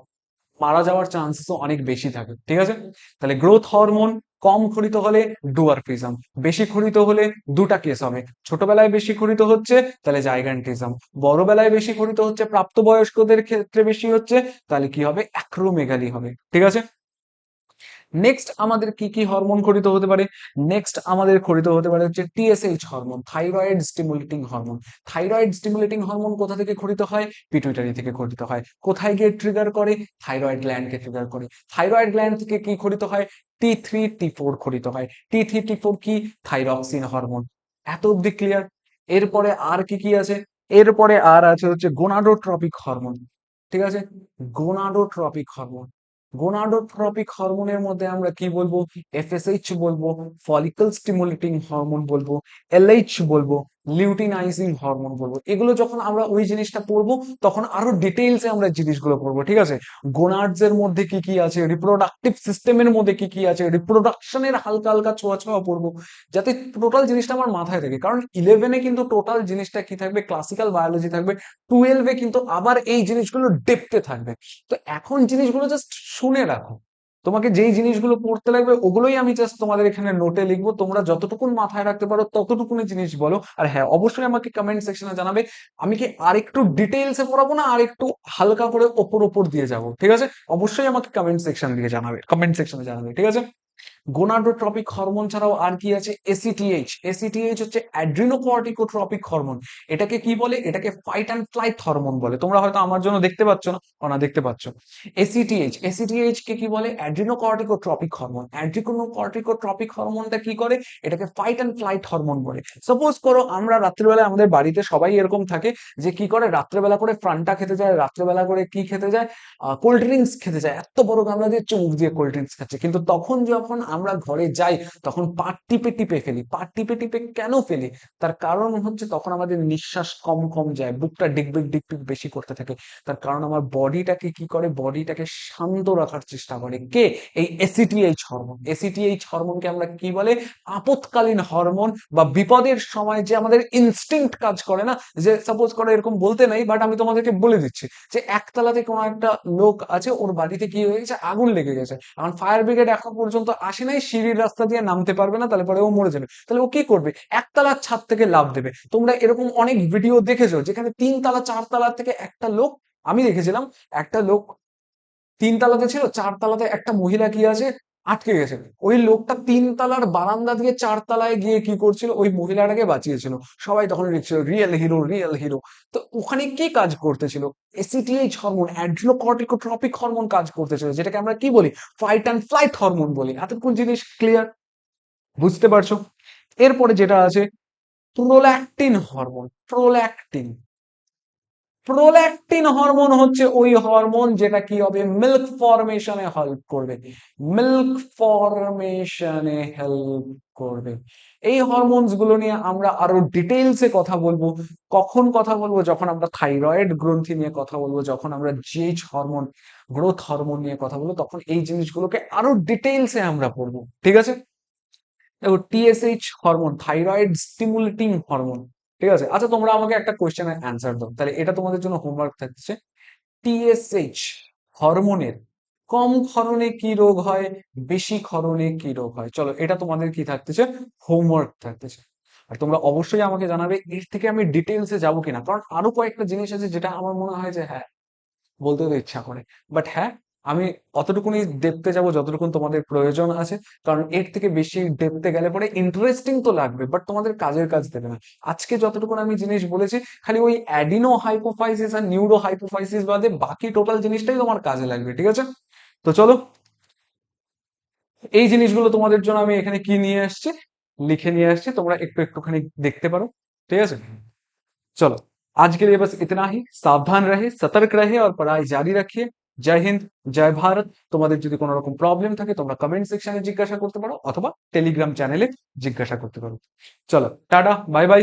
মারা যাওয়ার চান্সেসও অনেক বেশি থাকে। ঠিক আছে, তাহলে গ্রোথ হরমোন কম খরিত হলে ডুয়ারফিজম, বেশি খরিত হলে দুটা কেস হবে, ছোটবেলায় বেশি খরিত হচ্ছে তাহলে জাইগান্টিজম, বড়বেলায় বেশি খরিত হচ্ছে, প্রাপ্তবয়স্কদের ক্ষেত্রে বেশি হচ্ছে, তাহলে কি হবে, অ্যাক্রোমেগালি হবে। ঠিক আছে, নেক্সট আমাদের কি কি হরমোন খরিত হতে পারে, নেক্সট আমাদের খরিত হতে পারে হচ্ছে TSH hormone, thyroid stimulating hormone. Thyroid stimulating hormone কোথা থেকে খরিত হয়, পিটুইটারি থেকে খরিত হয়। কোথায় গিয়ে ট্রিগার করে, থাইরয়েড গ্ল্যান্ডকে ট্রিগার করে। থাইরয়েড গ্ল্যান্ড থেকে কি খরিত হয়, T3 T4 খরিত হয়। T3 T4 কি, থাইরক্সিন হরমোন। এত অব্দি ক্লিয়ার? এরপরে আর কি কি আছে, এরপরে আর আছে হচ্ছে গোনাডোট্রপিক হরমোন। ঠিক আছে, গোনাডোট্রপিক হরমোন। গোনাডোট্রপিক হরমোনের মধ্যে আমরা কি বলবো, এফএসএইচ বলবো, ফলিকল স্টিমুলেটিং হরমোন বলবো, এলএইচ বলবো। লিউটিনাইজিং হরমোন বলবো। এগুলো যখন আমরা ওই জিনিসটা পড়বো তখন আরো ডিটেইলসে আমরা জিনিসগুলো পড়বো, ঠিক আছে? গোনাডস এর মধ্যে কি কি আছে, রিপ্রোডাক্টিভ সিস্টেমের মধ্যে কি কি আছে, রিপ্রোডাকশনের হালকা হালকা ছোঁয়া ছোঁয়া পড়বো, যাতে টোটাল জিনিসটা আমার মাথায় থাকে। কারণ 11-এ কিন্তু টোটাল জিনিসটা কি থাকবে, ক্লাসিক্যাল বায়োলজি থাকবে। 12-এ কিন্তু আবার এই জিনিসগুলো ডেপথে থাকবে। তো এখন জিনিসগুলো জাস্ট শুনে রাখো। তোমাকে যেই জিনিসগুলো পড়তে লাগবে ওগুলোই আমি জাস্ট তোমাদের এখানে নোটে লিখবো, তোমরা যতটুকুন মাথায় রাখতে পারো ততটুকুনি জিনিস বলো। আর হ্যাঁ, অবশ্যই আমাকে কমেন্ট সেকশনে জানাবে, আমি কি আরেকটু ডিটেইলসে পড়াবো না আর একটু হালকা করে ওপর ওপর দিয়ে যাবো, ঠিক আছে? অবশ্যই আমাকে কমেন্ট সেকশন দিয়ে জানাবে, কমেন্ট সেকশনে জানাবে, ঠিক আছে? গোনাডোট্রপিক হরমোন ছাড়াও আর কি আছে? এসিটিএইচ। এসিটিএইচ হচ্ছে অ্যাড্রিনোকর্টিকোট্রপিক হরমোন। এটাকে কি বলে? এটাকে ফাইট অ্যান্ড ফ্লাইট হরমোন বলে। তোমরা হয়তো আমার জন্য দেখতে পাচ্ছ না, না দেখতে পাচ্ছ। এসিটিএইচ, এসিটিএইচ কে কি বলে? Adrenocorticotropic hormone. অ্যাড্রিনোকর্টিকোট্রপিক হরমোনটা কি করে? এটাকে ফাইট অ্যান্ড ফ্লাইট হরমোন বলে। সাপোজ করো আমরা রাত্রিবেলা আমাদের বাড়িতে সবাই এরকম থাকে যে কি করে, রাত্রেবেলা করে ফ্রান্টা খেতে যায়, রাত্রেবেলা করে কি খেতে যায়, কোল্ড ড্রিঙ্কস খেতে যায়, এত বড় গামলা দিয়ে চুমুক দিয়ে কোল্ড ড্রিঙ্কস খাচ্ছে। কিন্তু তখন যখন আমরা ঘরে যাই তখন পা টিপে টিপে ফেলি। পা টিপে টিপে কেন ফেলি? তার কারণ হচ্ছে তখন আমাদের নিঃশ্বাস কম কম যায়, বুকটা ডিগবিগ ডিগবিগ বেশি করতে থাকে। তার কারণ আমার বডিটাকে কি করে, বডিটাকে শান্ত রাখার চেষ্টা করে কে? এই এসিটিএইচ হরমোন। এসিটিএইচ হরমোনকে আমরা কি বলে? আপৎকালীন হরমোন, বা বিপদের সময় যে আমাদের ইনস্টিংক্ট কাজ করে না, যে সাপোজ করে এরকম বলতে নাই বাট আমি তোমাদেরকে বলে দিচ্ছি যে একতলাতে কোনো একটা লোক আছে, ওর বাড়িতে কি হয়ে গেছে, আগুন লেগে গেছে। এখন ফায়ার ব্রিগেড এখন পর্যন্ত আসে নাই, সিঁড়ির রাস্তা দিয়ে নামতে পারবে না, তাহলে পরে ও মরে যাবে। তাহলে ও কি করবে? একতলার ছাদ থেকে লাফ দেবে। তোমরা এরকম অনেক ভিডিও দেখেছো যেখানে 3 তলা 4 তলা থেকে একটা লোক, আমি দেখেছিলাম একটা লোক 3 তলাতে ছিল, 4 তলাতে একটা মহিলা কি আছে, আটকে গেছে। ওই লোকটা 3 তলার বারান্দা দিয়ে 4 তলায় গিয়ে কি করছিল, ওই মহিলাটাকে বাঁচিয়েছিল। সবাই তখন লিখছিল রিয়েল হিরো, রিয়েল হিরো। তো ওখানে কি কাজ করতেছিল? এসিটিএইচ হরমোন, অ্যাড্রিনোকর্টিকোট্রপিক হরমোন কাজ করতেছিল, যেটাকে আমরা কি বলি? ফাইট অ্যান্ড ফ্লাইট হরমোন বলি। এতক্ষণ জিনিস ক্লিয়ার? বুঝতে পারছো? এরপরে যেটা আছে, prolactin hormone. Prolactin, prolactin hormone হচ্ছে ওই হরমোন যেটা কি হবে, মিল্ক ফরমেশনে হেল্প করবে। মিল্ক ফরমেশনে হেল্প করবে। এই হরমোনস গুলো নিয়ে আমরা আরো ডিটেইলসে কথা বলবো। কখন কথা বলবো? যখন আমরা থাইরয়েড গ্রন্থি নিয়ে কথা বলবো, যখন আমরা জিএইচ হরমোন, গ্রোথ হরমোন নিয়ে কথা বলবো, তখন এই জিনিসগুলোকে আরো ডিটেইলসে আমরা পড়বো, ঠিক আছে? দেখো, TSH hormone, thyroid stimulating hormone, ঠিক আছে? আচ্ছা, তোমরা আমাকে একটা কোশ্চেনের অ্যান্সার দাও, তাহলে এটা তোমাদের জন্য হোমওয়ার্ক থাকছে। টিএসএইচ হরমোনের কম ক্ষরণে কি রোগ হয়, বেশি ক্ষরণে কি রোগ হয়? চলো, এটা তোমাদের কি থাকতেছে, হোমওয়ার্ক থাকতেছে। আর তোমরা অবশ্যই আমাকে জানাবে এর থেকে আমি ডিটেলসে যাবো কিনা, কারণ আরো কয়েকটা জিনিস আছে যেটা আমার মনে হয় যে হ্যাঁ, বলতে তো ইচ্ছা করে। বাট হ্যাঁ, আমি অতটুকুনি ডেপথে যাব যতটুকুন তোমাদের প্রয়োজন আছে। কারণ এর থেকে বেশি ডেপথে গেলে পরে ইন্টারেস্টিং তো লাগবে, বাট তোমাদের কাজের কাজ দেবে না। আজকে যতটুকুন আমি জিনিস বলেছি, খালি ওই অ্যাডিনো হাইপোফাইসিস আর নিউরো হাইপোফাইসিস বাদে বাকি টোটাল জিনিসটাই তোমার কাজে লাগবে, ঠিক আছে? তো চলো, এই জিনিসগুলো তোমাদের জন্য আমি এখানে কি নিয়ে আসছি, লিখে নিয়ে আসছি, তোমরা একটু একটুখানি দেখতে পারো, ঠিক আছে? चलो, आज के लिए बस इतना ही। सावधान रहे, सतर्क रहे और पढ़ाई जारी रखिए। জয় হিন্দ, জয় ভারত। তোমাদের যদি কোনো রকম প্রবলেম থাকে তোমরা কমেন্ট সেকশনে জিজ্ঞাসা করতে পারো, অথবা টেলিগ্রাম চ্যানেলে জিজ্ঞাসা করতে পারো। চলো, টাটা, বাই বাই।